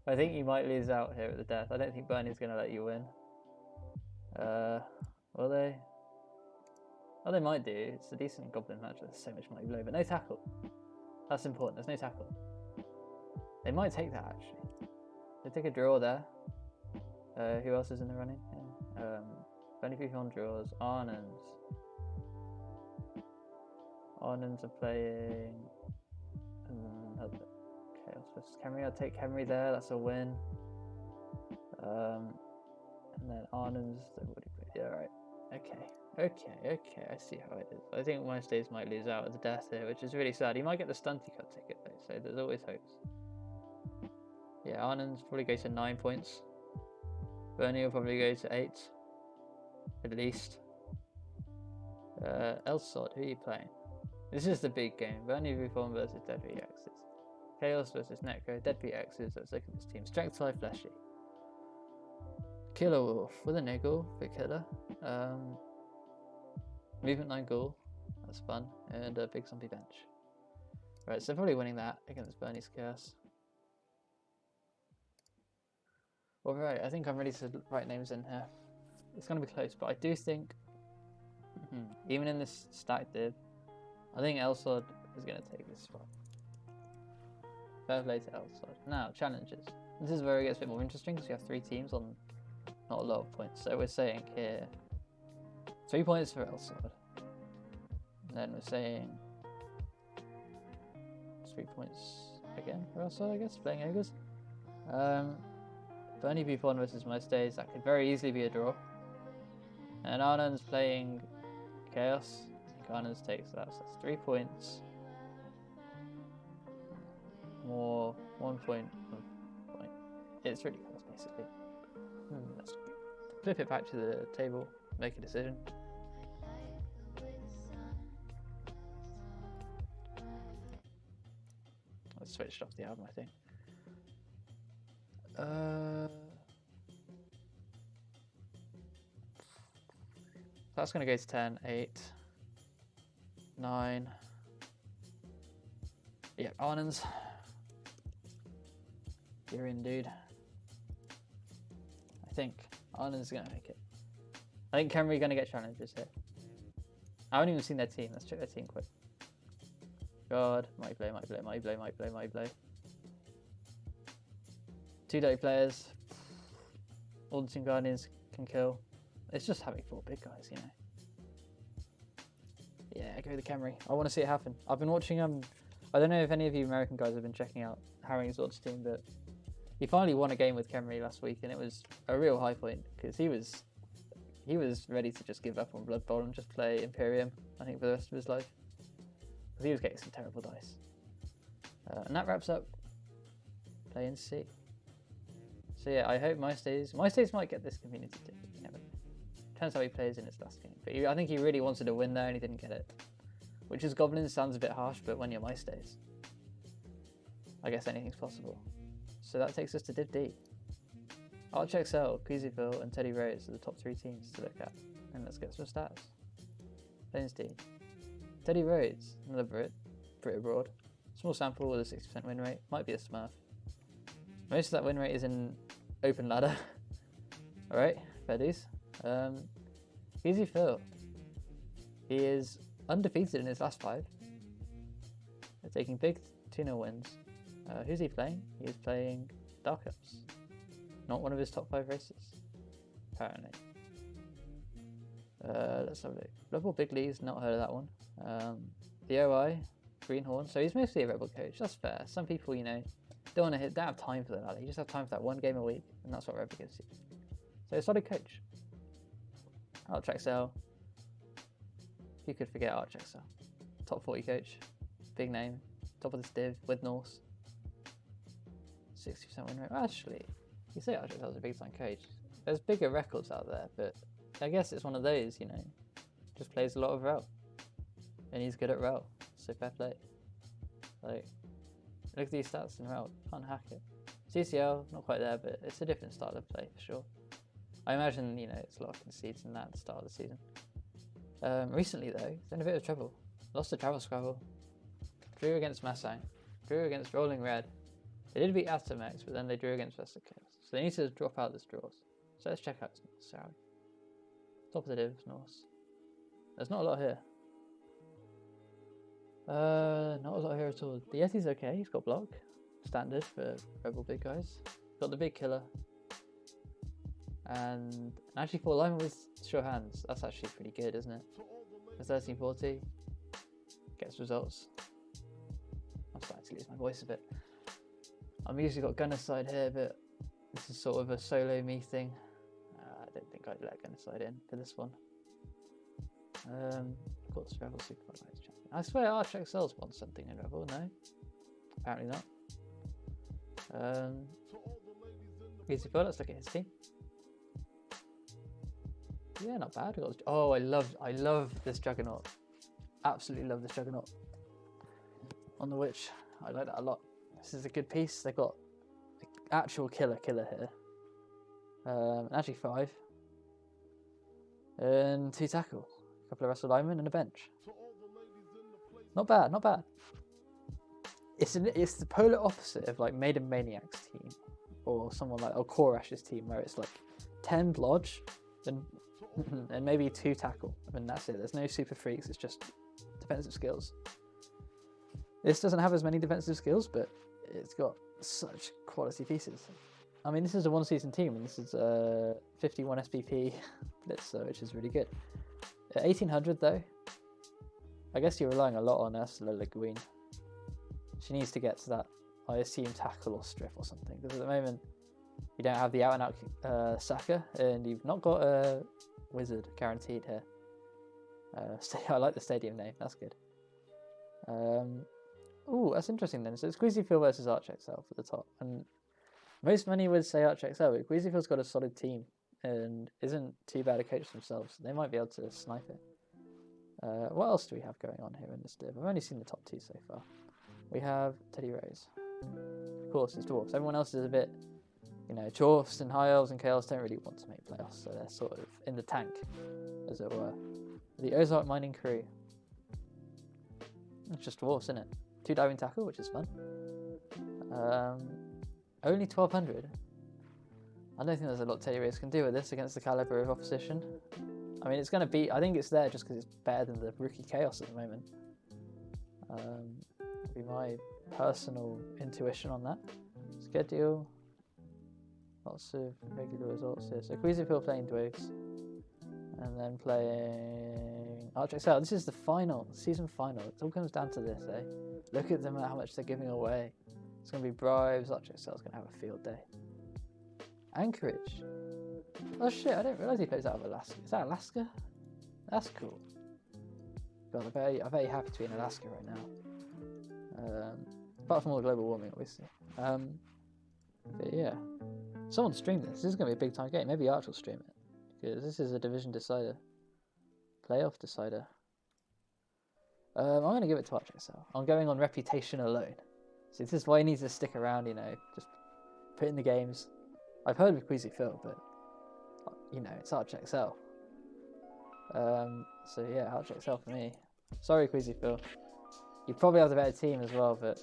I think you might lose out here at the death. I don't think Bernie's going to let you win. Will they? Oh, they might do. It's a decent goblin match. There's so much money below, but no tackle. That's important. There's no tackle. They might take that actually. They take a draw there. Who else is in the running? Yeah. Bernie people on draws. Arnons. Arnons are playing. Chaos versus Camry. I'll take Camry there. That's a win. And then Arnons. They've already played. Yeah, right. Okay. I see how it is. I think Wednesdays might lose out at the death here, which is really sad. He might get the stunty cut ticket though, so there's always hopes. Yeah, Arnons probably go to 9 points. Bernie will probably go to 8, at least. Elsod, who are you playing? This is the big game. Bernie Reform versus Deadbeat X's. Chaos versus Necro. Deadbeat X's. Let's look at this team. Strength 5 Fleshy. Killer Wolf with a niggle for killer. Movement 9 ghoul. That's fun. And a big zombie bench. Right, so probably winning that against Bernie's Chaos. Alright, I think I'm ready to write names in here. It's going to be close, but I do think, even in this stacked div, I think Elsod is going to take this spot. Fair play to Elsod. Now, challenges. This is where it gets a bit more interesting because we have 3 teams on not a lot of points. So we're saying here 3 points for Elsod. And then we're saying 3 points again for Elsod, I guess, playing Ogres. Bernie Buffon versus Most Days, that could very easily be a draw. And Arnon's playing Chaos. I think Arnon's takes that, so that's 3 points. More 1 point, 1 point. It's really close, basically. Let's flip it back to the table, make a decision. I switched off the album, I think. That's going to go to 10, 8, 9. Yeah, Arnons. You're in, dude. I think Arnons is going to make it. I think Camry going to get challenges here. I haven't even seen their team. Let's check their team quick. God, might play. 2 dirty players. All the Team Guardians can kill. It's just having 4 big guys, you know. Yeah, go with the Camry. I want to see it happen. I've been watching I don't know if any of you American guys have been checking out Harry's Zord's team, but he finally won a game with Camry last week, and it was a real high point because he was ready to just give up on Blood Bowl and just play Imperium, I think, for the rest of his life. Because he was getting some terrible dice. And that wraps up Playins C. So yeah, I hope MyStays might get this community ticket. You never know. Depends how he plays in his last game. But I think he really wanted to win there and he didn't get it. Which is Goblins sounds a bit harsh, but when you're MyStays, I guess anything's possible. So that takes us to Div D. ArchXL, Queasyville, and Teddy Rose are the top 3 teams to look at. And let's get some stats. Playins D. Teddy Rhodes, another Brit abroad. Small sample with a 60% win rate. Might be a smurf. Most of that win rate is in open ladder. Alright, fair dues. Easy Phil. He is undefeated in his last 5. They're taking big 2-0 wins. Who's he playing? He is playing Dark Ops. Not one of his top 5 races, apparently. Let's have a look. Rebbl Big Lee's not heard of that one. The OI, Greenhorn. So he's mostly a Rebbl coach. That's fair. Some people, you know, don't have time for the ladder. You just have time for that 1 game a week, and that's what Rebbl gives you. So a solid coach. ArchXL. You could forget ArchXL. Top 40 coach. Big name. Top of this div with Norse. 60% win rate. Actually, you say ArchXL is a big time coach. There's bigger records out there, but I guess it's one of those, you know. Just plays a lot of Rebbl. And he's good at Rebbl. So fair play. Like, Look at these stats in Rebbl. Can't hack it. CCL, not quite there, but it's a different style of play for sure. I imagine, you know, it's a lot of concedes in that at the start of the season. Recently though, he's in a bit of trouble. Lost to Travel Scrabble. Drew against Masang. Drew against Rolling Red. They did beat Atomex, but then they drew against Vesta Chaos. So they need to drop out this draws. So let's check out Sarah. Top of the divs, Norse. There's not a lot here. Not a lot here at all. The Yeti's okay, he's got block. Standard for Rebbl big guys. Got the big killer. And actually for alignment with sure hands, that's actually pretty good, isn't it? For 1340, gets results. I'm starting to lose my voice a bit. I'm usually got Gunnerside here, but this is sort of a solo me thing. I don't think I'd let Gunnerside in for this one. Of course, Rebbl Super Fight champion. I swear ArchXL's won something in Rebbl, no? Apparently not. Easy for, let's look at his team. Yeah, not bad. Oh, I love this Juggernaut. Absolutely love this Juggernaut. On the Witch, I like that a lot. This is a good piece. They've got the actual killer here. Actually 5. And 2 tackle. A couple of wrestle linemen and a bench. Not bad, not bad. It's the polar opposite of like Maiden Maniac's team, or someone like Korash's team, where it's like 10 lodge and maybe 2 tackle, and that's it. There's no super freaks. It's just defensive skills. This doesn't have as many defensive skills, but it's got such quality pieces. I mean, this is a 1-season team, and this is 51 SPP Blitzer, which is really good. At 1800 though, I guess you're relying a lot on Ursula Le Guin. She needs to get to that, I assume, tackle or strip or something, because at the moment you don't have the out and out Saka, and you've not got a wizard guaranteed here. I like the stadium name, that's good. Ooh, that's interesting then. So it's Queasyfield versus ArchXL at the top, and most money would say ArchXL, but Queasyfield's got a solid team and isn't too bad a coach themselves. They might be able to snipe it. What else do we have going on here in this div? I've only seen the top 2 so far. We have Teddy Rose. Of course, it's Dwarfs. Everyone else is a bit, you know, Dwarfs and High Elves and Chaos don't really want to make playoffs, so they're sort of in the tank, as it were. The Ozark Mining Crew. It's just Dwarfs, isn't it? 2 diving tackle, which is fun. Only 1200. I don't think there's a lot Teddy Rose can do with this against the caliber of opposition. I mean, it's going to be, I think it's there just because it's better than the rookie Chaos at the moment. Be my personal intuition on that. Schedule. Lots of regular results here. So Queasyfield playing Dwigs. And then playing ArchXL. This is the final, season final. It all comes down to this, eh? Look at them, how much they're giving away. It's going to be bribes. ArchXL's going to have a field day. Anchorage. Oh shit, I didn't realise he plays out of Alaska. Is that Alaska? That's cool. God, I'm very happy to be in Alaska right now. Apart from all the global warming, obviously. But yeah. Someone stream this. This is going to be a big time game. Maybe Arch will stream it. Because this is a division decider. Playoff decider. I'm going to give it to ArchXL. I'm going on reputation alone. So this is why he needs to stick around, you know. Just put in the games. I've heard of Queasyfield, but you know, it's ArchXL. So yeah, ArchXL for me. Sorry, Queasyfield. You probably have the better team as well, but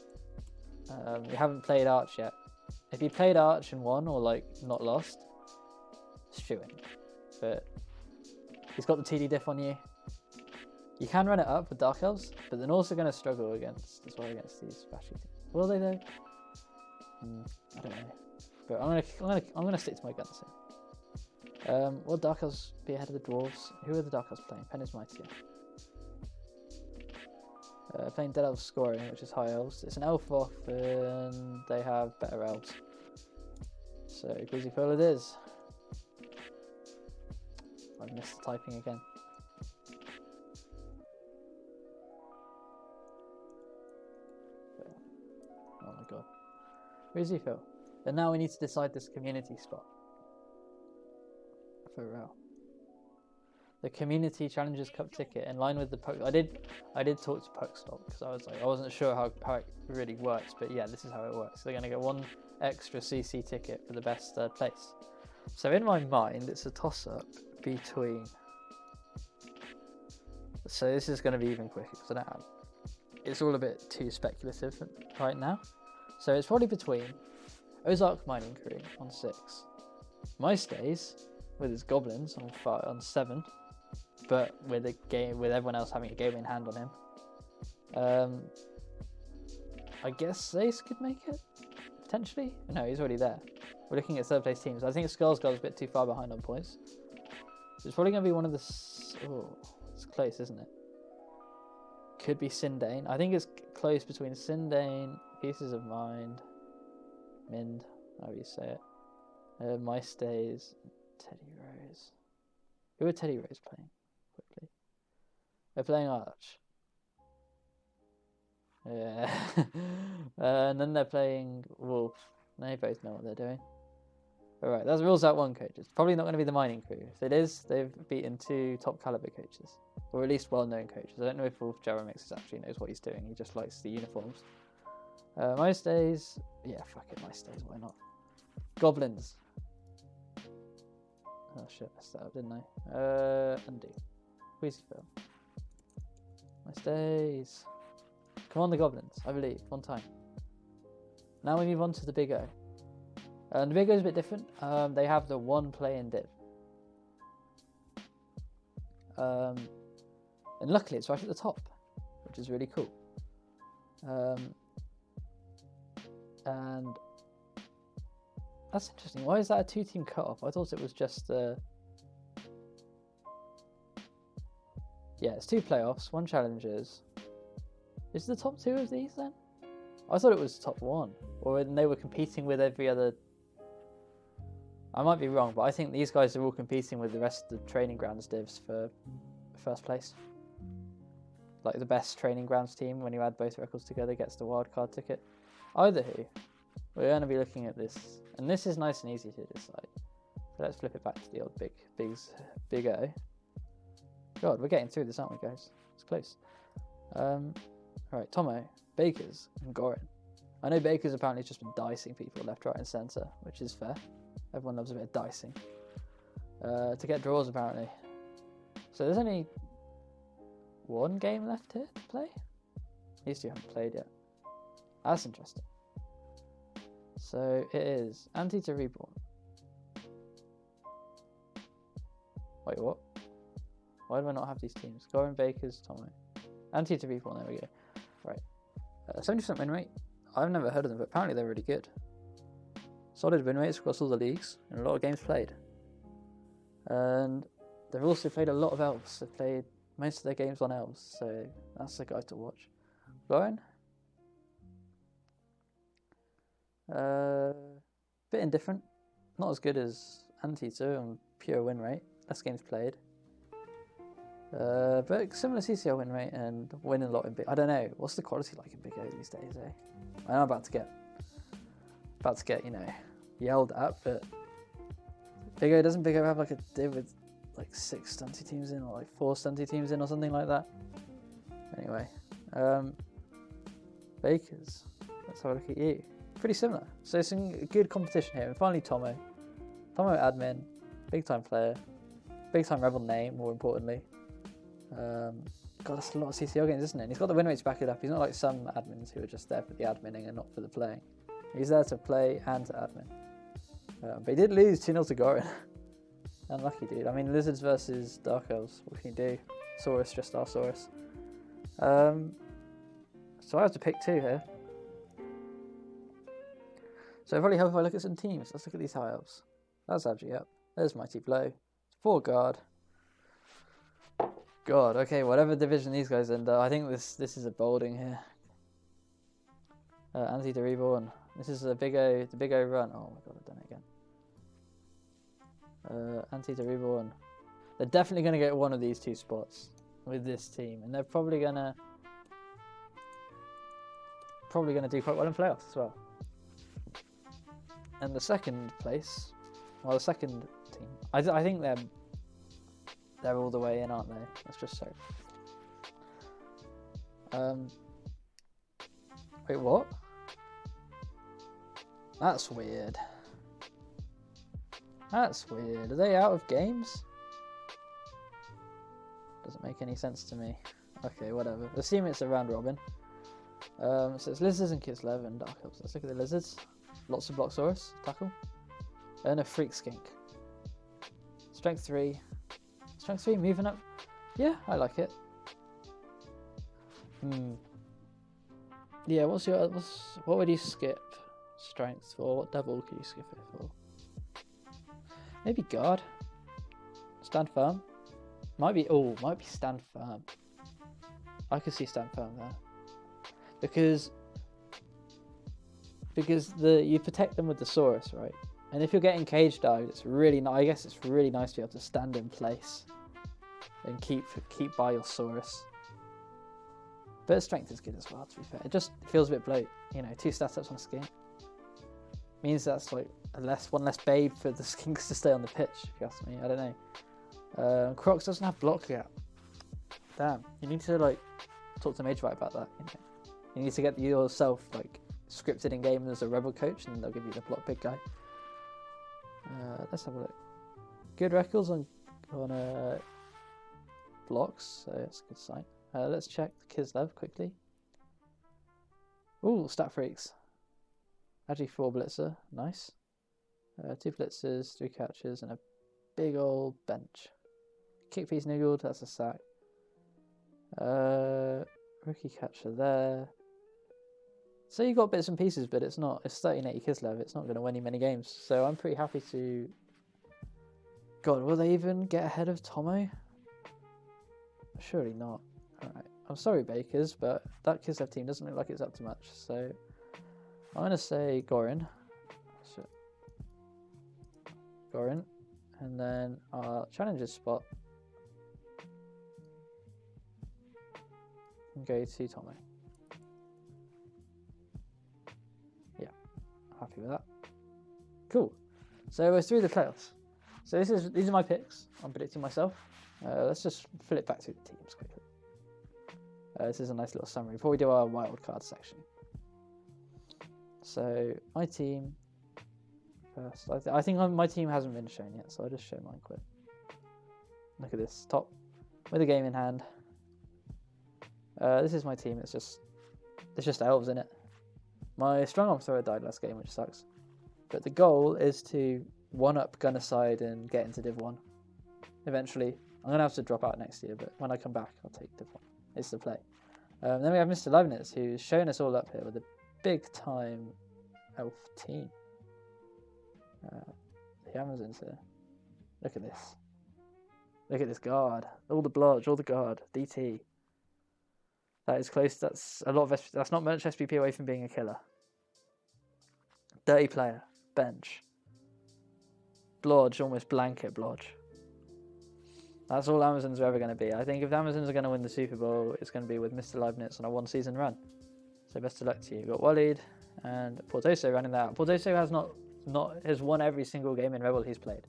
you haven't played Arch yet. If you played Arch and won, or like not lost, it's shooing. But he's got the TD diff on you. You can run it up with Dark Elves, but they're also going to struggle against as well against these flashy teams. Will they though? I don't know. But I'm gonna stick to my guns here. Will Dark Elves be ahead of the Dwarves? Who are the Dark Elves playing? Pen is Mightier. Playing Dead Elves Scoring, which is High Elves. It's an elf off and they have better elves. So Queasyfield it is. I've missed the typing again. Oh my god. Queasyfield. And now we need to decide this community spot. For real. the Community Challengers Cup ticket in line with the Puck. I did talk to Puckstop because I wasn't sure how it really works, but yeah, this is how it works. They're going to get 1 extra CC ticket for the best third place. So in my mind, it's a toss-up between. So this is going to be even quicker because I don't have. It's all a bit too speculative right now. So it's probably between Ozark Mining Crew on 6, MyStays with his goblins on 7, but with everyone else having a game in hand on him. I guess Ace could make it potentially. No, he's already there. We're looking at third place teams. I think Skarsgård's a bit too far behind on points. So it's probably going to be one of the. Oh, it's close, isn't it? Could be Sindane. I think it's close between Sindane, Pieces of Mind, Mind, however you say it, MyStays, Teddy Rose. Who are Teddy Rose playing? Quickly. They're playing Arch. Yeah. And then they're playing Wolf. They both know what they're doing. Alright, that rules out 1 coach. It's probably not going to be the Mining Crew. If it is, they've beaten 2 top caliber coaches. Or at least well-known coaches. I don't know if Wolf Jaromix actually knows what he's doing. He just likes the uniforms. MyStays. Yeah, fuck it, MyStays. Why not? Goblins. Oh shit, I messed that up, didn't I? Undo. Wheezyville. MyStays. Come on, the Goblins. I believe. 1 time. Now we move on to the Big O. And the Big O is a bit different. They have the 1 play-in div. And luckily it's right at the top, which is really cool. And that's interesting. Why is that a 2-team cut-off? I thought it was just yeah, it's 2 playoffs, 1 challengers. Is the top 2 of these then? I thought it was top 1, or they were competing with every other. I might be wrong, but I think these guys are all competing with the rest of the training grounds divs for first place. Like the best training grounds team, when you add both records together, gets the wildcard ticket. Either who, we're going to be looking at this, and this is nice and easy to decide. So let's flip it back to the old Big O. God, we're getting through this, aren't we, guys? It's close. Alright, Tomo, Bakers, and Gorin. I know Baker's apparently just been dicing people left, right, and centre, which is fair. Everyone loves a bit of dicing. To get draws, apparently. So there's only 1 game left here to play? These 2 haven't played yet. That's interesting. So it is Anti-to Reborn. Wait, what? Why do I not have these teams? Gorin, Bakers, Tomo. Anti-to Reborn, there we go. Right. 70% win rate. I've never heard of them, but apparently they're really good. Solid win rates across all the leagues, and a lot of games played. And they've also played a lot of elves. They've played most of their games on elves, so that's the guy to watch. Gorin. Bit indifferent. Not as good as Anti-to on pure win rate. Less games played. But similar CCL win rate and win a lot in Big. I don't know. What's the quality like in Big O these days, eh? I'm about to get, you know, yelled at, but Big O doesn't Big O have like a div with like 6 stunty teams in, or like 4 stunty teams in, or something like that? Anyway, Bakers. Let's have a look at you. Pretty similar. So some good competition here. And finally, Tomo. Tomo admin, big time player, big time Rebbl name. More importantly. God, that's a lot of CCL games, isn't it? And he's got the win rates to back it up. He's not like some admins who are just there for the adminning and not for the playing. He's there to play and to admin. But he did lose 2-0 to Gorin. Unlucky dude. I mean, Lizards versus Dark Elves. What can you do? Saurus, just our Saurus. So I have to pick 2 here. So it probably helps if I look at some teams. Let's look at these high elves. That's actually up. There's Mighty Blow. 4 guard. God, okay, whatever division these guys end up, I think this is a bolding here. Anti-to Reborn. This is the Big O run. Oh my god, I've done it again. Anti-to Reborn. They're definitely going to get one of these 2 spots with this team, and they're probably going to do quite well in playoffs as well. And the second place, well, the second team, I think they're They're all the way in, aren't they? Let's just say. Wait, what? That's weird. That's weird. Are they out of games? Doesn't make any sense to me. Okay, whatever. Assume it's a round robin. So it's lizards and Kislev and Dark Elves. Let's look at the lizards. Lots of Bloxsaurus. Tackle. And a Freak Skink. Strength 3. Strength 3, moving up. Yeah, I like it. Yeah, what would you skip strength for? What devil could you skip it for? Maybe guard. Stand firm. Might be stand firm. I could see stand firm there. Because you protect them with the Saurus, right? And if you're getting cage dived, it's really I guess it's really nice to be able to stand in place and keep by your Saurus. But strength is good as well, to be fair. It just feels a bit bloat, you know. 2 stat ups on a skink means that's like one less babe for the skinks to stay on the pitch. If you ask me, I don't know. Crocs doesn't have block yet. Damn, you need to like talk to Majorite about that. You know, you need to get yourself like scripted in game as a Rebbl coach, and they'll give you the block big guy. Let's have a look. Good records on blocks, so that's a good sign. Let's check the Kislev quickly. Ooh, stat freaks. Actually 4 blitzer, nice. 2 blitzers, 3 catches, and a big old bench. Kick piece niggled, that's a sack. Rookie catcher there. So you got bits and pieces, but it's 1380 Kislev. It's not going to win you many games. So I'm pretty happy to. God, will they even get ahead of Tomo? Surely not. Alright. I'm sorry, Bakers, but that Kislev team doesn't look like it's up to much. So I'm going to say Gorin. Gorin. And then our challenger spot. And go to Tomo. Yeah. Happy with that. Cool. So we're through the playoffs. So these are my picks. I'm predicting myself. Let's just flip back to the teams quickly. This is a nice little summary before we do our wildcard section. So my team first. I think my team hasn't been shown yet, so I'll just show mine quick. Look at this top with a game in hand. This is my team. It's just elves in it. My strong arm thrower died last game, which sucks. But the goal is to 1-up Gunnerside and get into Div 1. Eventually, I'm gonna have to drop out next year, but when I come back, I'll take Div 1. It's the play. Then we have Mr. Leibniz, who's showing us all up here with a big time elf team. The Amazons here. Look at this. Look at this guard. All the blodge, all the guard. DT. That is close. That's a lot of. That's not much SPP away from being a killer. Dirty player. Bench. Blodge, almost blanket blodge. That's all Amazons are ever going to be. I think if the Amazons are going to win the Super Bowl, it's going to be with Mr. Leibniz on a 1-season run. So best of luck to you. You've got Waleed and Portoso running that out. Portoso has won every single game in Rebbl he's played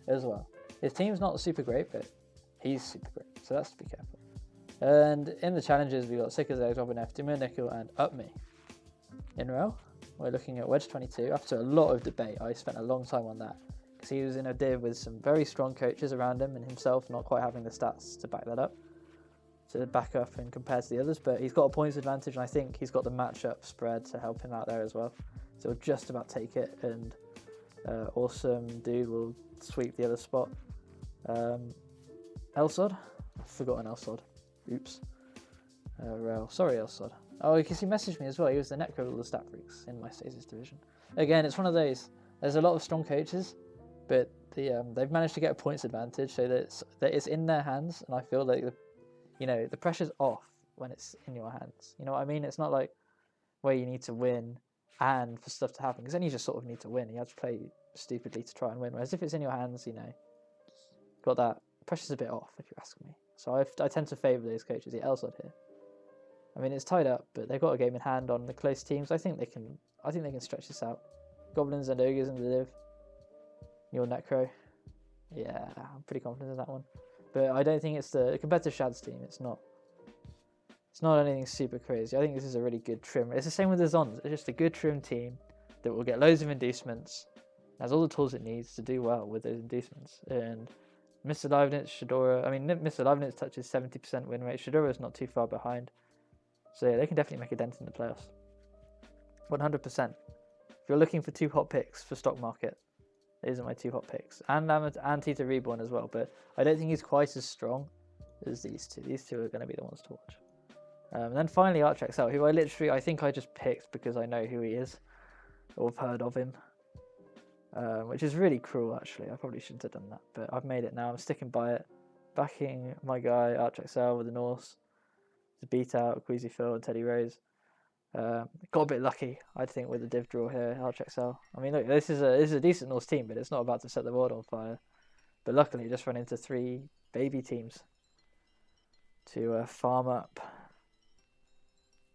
as well. His team's not super great, but he's super great. So that's to be careful. And in the challenges, we've got Sick as Eggs, Robin F, Dimir Nickel, and Up Me. In Rel, we're looking at Wedge 22. After a lot of debate, I spent a long time on that. Because he was in a div with some very strong coaches around him and himself not quite having the stats to back that up. To back up and compare to the others. But he's got a points advantage, and I think he's got the matchup spread to help him out there as well. So he'll just about take it, and awesome dude will sweep the other spot. Elsod? I've forgotten Elsod. Oops. Rel. Sorry, Elsod. Oh, because he messaged me as well. He was the Necro of all the stat freaks in my Stasis division. Again, it's one of those. There's a lot of strong coaches, but they've managed to get a points advantage so that it's in their hands, and I feel like the pressure's off when it's in your hands. You know what I mean? It's not like where you need to win and for stuff to happen, because then you just sort of need to win. You have to play stupidly to try and win. Whereas if it's in your hands, got that pressure's a bit off, if you ask me. So I tend to favour those coaches. The Elsod here. I mean, it's tied up, but they've got a game in hand on the close teams. I think they can stretch this out. Goblins and ogres in the div. Your Necro. Yeah, I'm pretty confident in that one. But I don't think it's compared to Shad's team, it's not anything super crazy. I think this is a really good trim. It's the same with the Zons. It's just a good trim team that will get loads of inducements, has all the tools it needs to do well with those inducements. And Mr. Leibniz, Shadora, I mean, Mr. Leibniz touches 70% win rate. Shadora is not too far behind. So yeah, they can definitely make a dent in the playoffs. 100%. If you're looking for 2 hot picks for stock market, these are my 2 hot picks. And Tita Reborn as well, but I don't think he's quite as strong as these two. These two are going to be the ones to watch. And then finally ArchXL, who I think I just picked because I know who he is, or have heard of him. Which is really cruel, actually. I probably shouldn't have done that, but I've made it now. I'm sticking by it. Backing my guy, ArchXL, with the Norse to beat out Queasy Phil and Teddy Rose. Got a bit lucky, I think, with the div draw here, ArchXL. I mean, look, this is a decent Norse team, but it's not about to set the world on fire. But luckily, just run into 3 baby teams to farm up.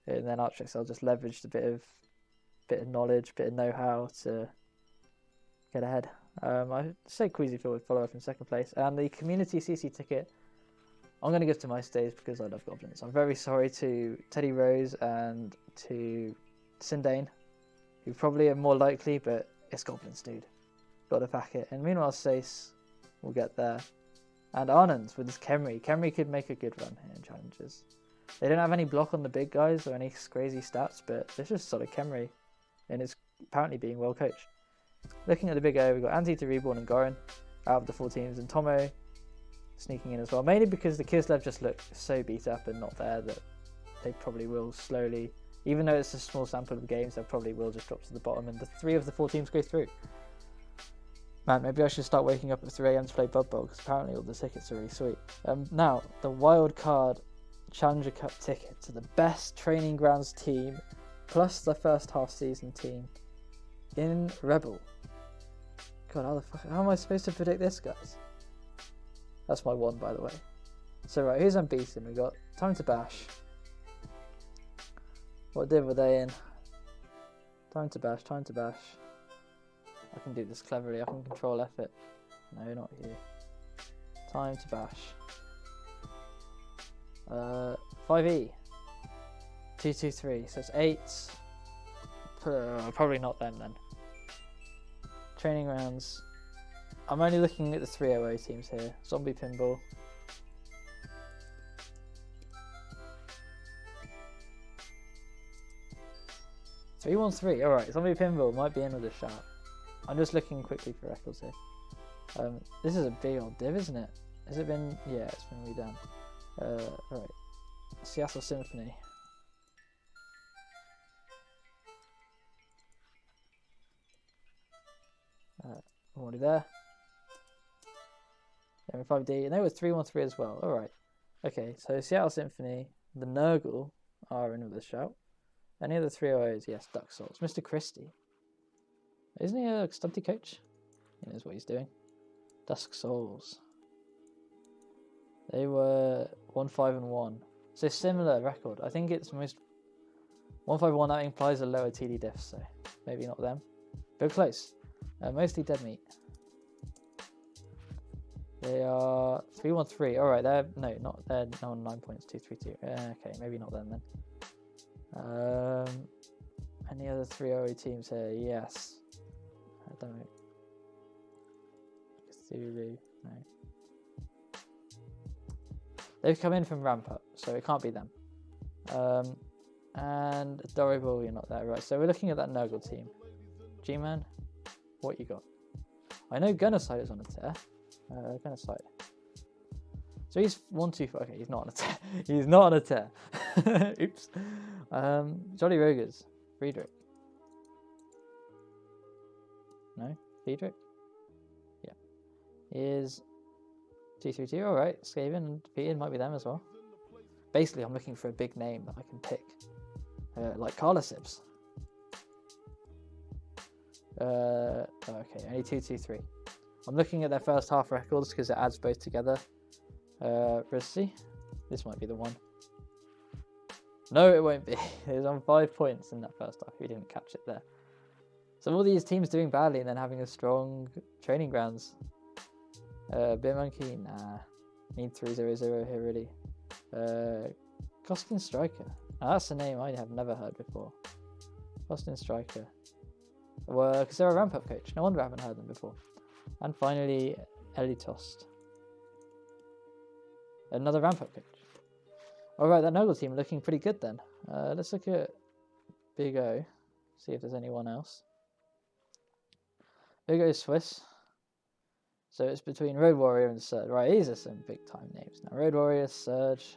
And then ArchXL just leveraged a bit of knowledge, bit of know-how to get ahead. I say Queasy Phil would follow up in 2nd place. And the community CC ticket, I'm going to give to my stays because I love goblins. I'm very sorry to Teddy Rose and to Sindane, who probably are more likely, but it's goblins, dude. Got to back it. And meanwhile, Sace will get there. And Arnons with his Khemri. Khemri could make a good run here in challenges. They don't have any block on the big guys or any crazy stats, but it's just sort of Khemri. And it's apparently being well coached. Looking at the big O, we've got Antita Reborn and Goran out of the 4 teams, and Tomo sneaking in as well. Mainly because the Kislev just look so beat up and not there that they probably will slowly, even though it's a small sample of games, they probably will just drop to the bottom and the 3 of the 4 teams go through. Man, maybe I should start waking up at 3 AM to play Bud Bowl because apparently all the tickets are really sweet. Now, the wild card Challenger Cup ticket to the best training grounds team plus the first half season team in Rebbl. God, how am I supposed to predict this, guys? That's my 1, by the way. So right, who's unbeaten? We got Time to Bash. What div were they in? Time to Bash. I can do this cleverly. I can control F it. No, not you. Time to Bash. 5E. 223. So it's 8. Probably not them then. Training rounds. I'm only looking at the 300 teams here. Zombie Pinball. (313). Alright, Zombie Pinball might be in with a shout. I'm just looking quickly for records here. This is a big old div, isn't it? Has it been? Yeah, it's been redone. Right. Seattle Symphony. I'm already there. M5D, and they were 313 as well. Alright. Okay, so Seattle Symphony, the Nurgle are in with a shout. Any other 300s? Yes, Duck Souls. Mr. Christie. Isn't he a stunty coach? He knows what he's doing. Dusk Souls. They were 1-5-1. So similar record. I think it's most 1-5-1. That implies a lower TD diff, so maybe not them. But close. Mostly dead meat. They are 313. Alright, they're on 9 points, 232. Okay, maybe not them then. Any other 300 teams here? Yes. I don't know. Cthulhu, no. They've come in from Ramp Up, so it can't be them. And Adorable, you're not there, right? So we're looking at that Nurgle team. Gman, what you got? I know Gunnersight is on a tear. Gunnersight. So he's 1-2-4. Okay, he's not on a tear. He's not on a tear. Oops. Jolly Rogers. Friedrich. No? Friedrich? Yeah. He is 232. Alright. Skaven and defeated might be them as well. Basically, I'm looking for a big name that I can pick. Like Carla Sips. Okay, only 223. I'm looking at their first half records because it adds both together. Rissi. This might be the one. No, it won't be. It was on 5 points in that first half. We didn't catch it there. So all these teams doing badly and then having a strong training grounds. Beer Monkey, nah. Need 3-0-0 here, really. Costin Striker. Now, that's a name I have never heard before. Costin Striker. Well, because they're a ramp-up coach. No wonder I haven't heard them before. And finally, Elitost. Another ramp-up coach. Alright, that Noggle team looking pretty good then. Let's look at Big O. See if there's anyone else. Big O Swiss. So it's between Road Warrior and Surge. Right, these are some big time names now. Road Warrior, Surge.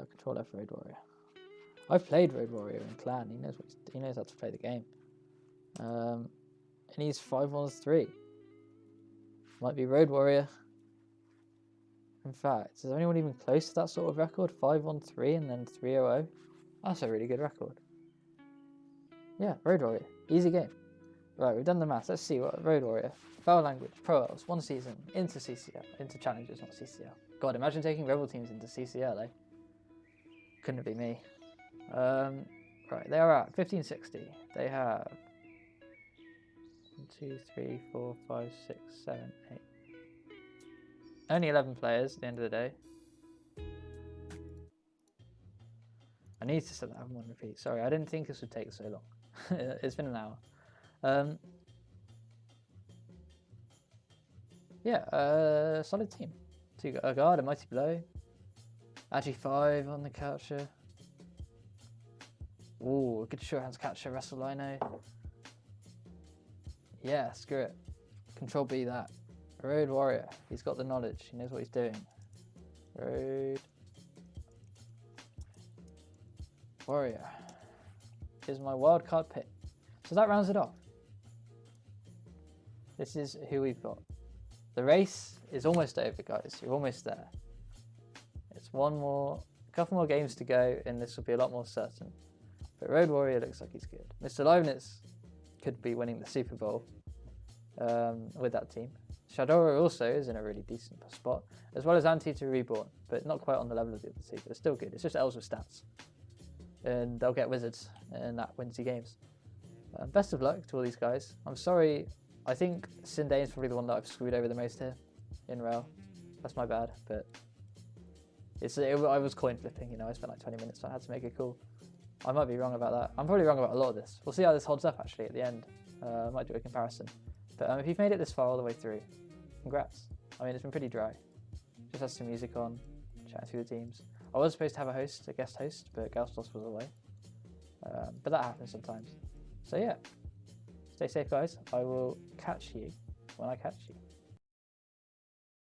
Control F Road Warrior. I've played Road Warrior in Clan. He knows how to play the game. And he's 5-1-3. Might be Road Warrior. In fact, is there anyone even close to that sort of record? 5-1-3 and then 3-0-0. That's a really good record. Yeah, Road Warrior. Easy game. Right, we've done the maths. Let's see what Road Warrior. Foul Language, Pro Ls, 1 season, into CCL, into Challengers, not CCL. God, imagine taking Rebbl teams into CCL, eh? Couldn't be me. Right, they are at 1560. They have 1, 2, 3, 4, 5, 6, 7, 8. Only 11 players at the end of the day. I need to set that on repeat. Sorry, I didn't think this would take so long. It's been an hour. Yeah, solid team. A guard, a mighty blow. Agi 5 on the catcher. Ooh, good short hands catcher, Wrestle Lino. Yeah, screw it. Control B that. Road Warrior. He's got the knowledge. He knows what he's doing. Road Warrior. Here's my wildcard pick. So that rounds it off. This is who we've got. The race is almost over, guys. You're almost there. It's a couple more games to go, and this will be a lot more certain. But Road Warrior looks like he's good. Mr. Leibniz could be winning the Super Bowl with that team. Shadora also is in a really decent spot, as well as Anti-to Reborn, but not quite on the level of the other two, but still good. It's just elves with stats. And they'll get Wizards, and that wins you games. Best of luck to all these guys. I'm sorry, I think Sindane is probably the one that I've screwed over the most here in Rebbl. That's my bad, but I was coin flipping, you know, I spent like 20 minutes, so I had to make a call. I might be wrong about that. I'm probably wrong about a lot of this. We'll see how this holds up actually at the end. I might do a comparison. But if you've made it this far all the way through, congrats. I mean, it's been pretty dry. Just had some music on, chatting through the teams. I was supposed to have a guest host, but Gaustos was away. But that happens sometimes. So yeah, stay safe guys. I will catch you when I catch you.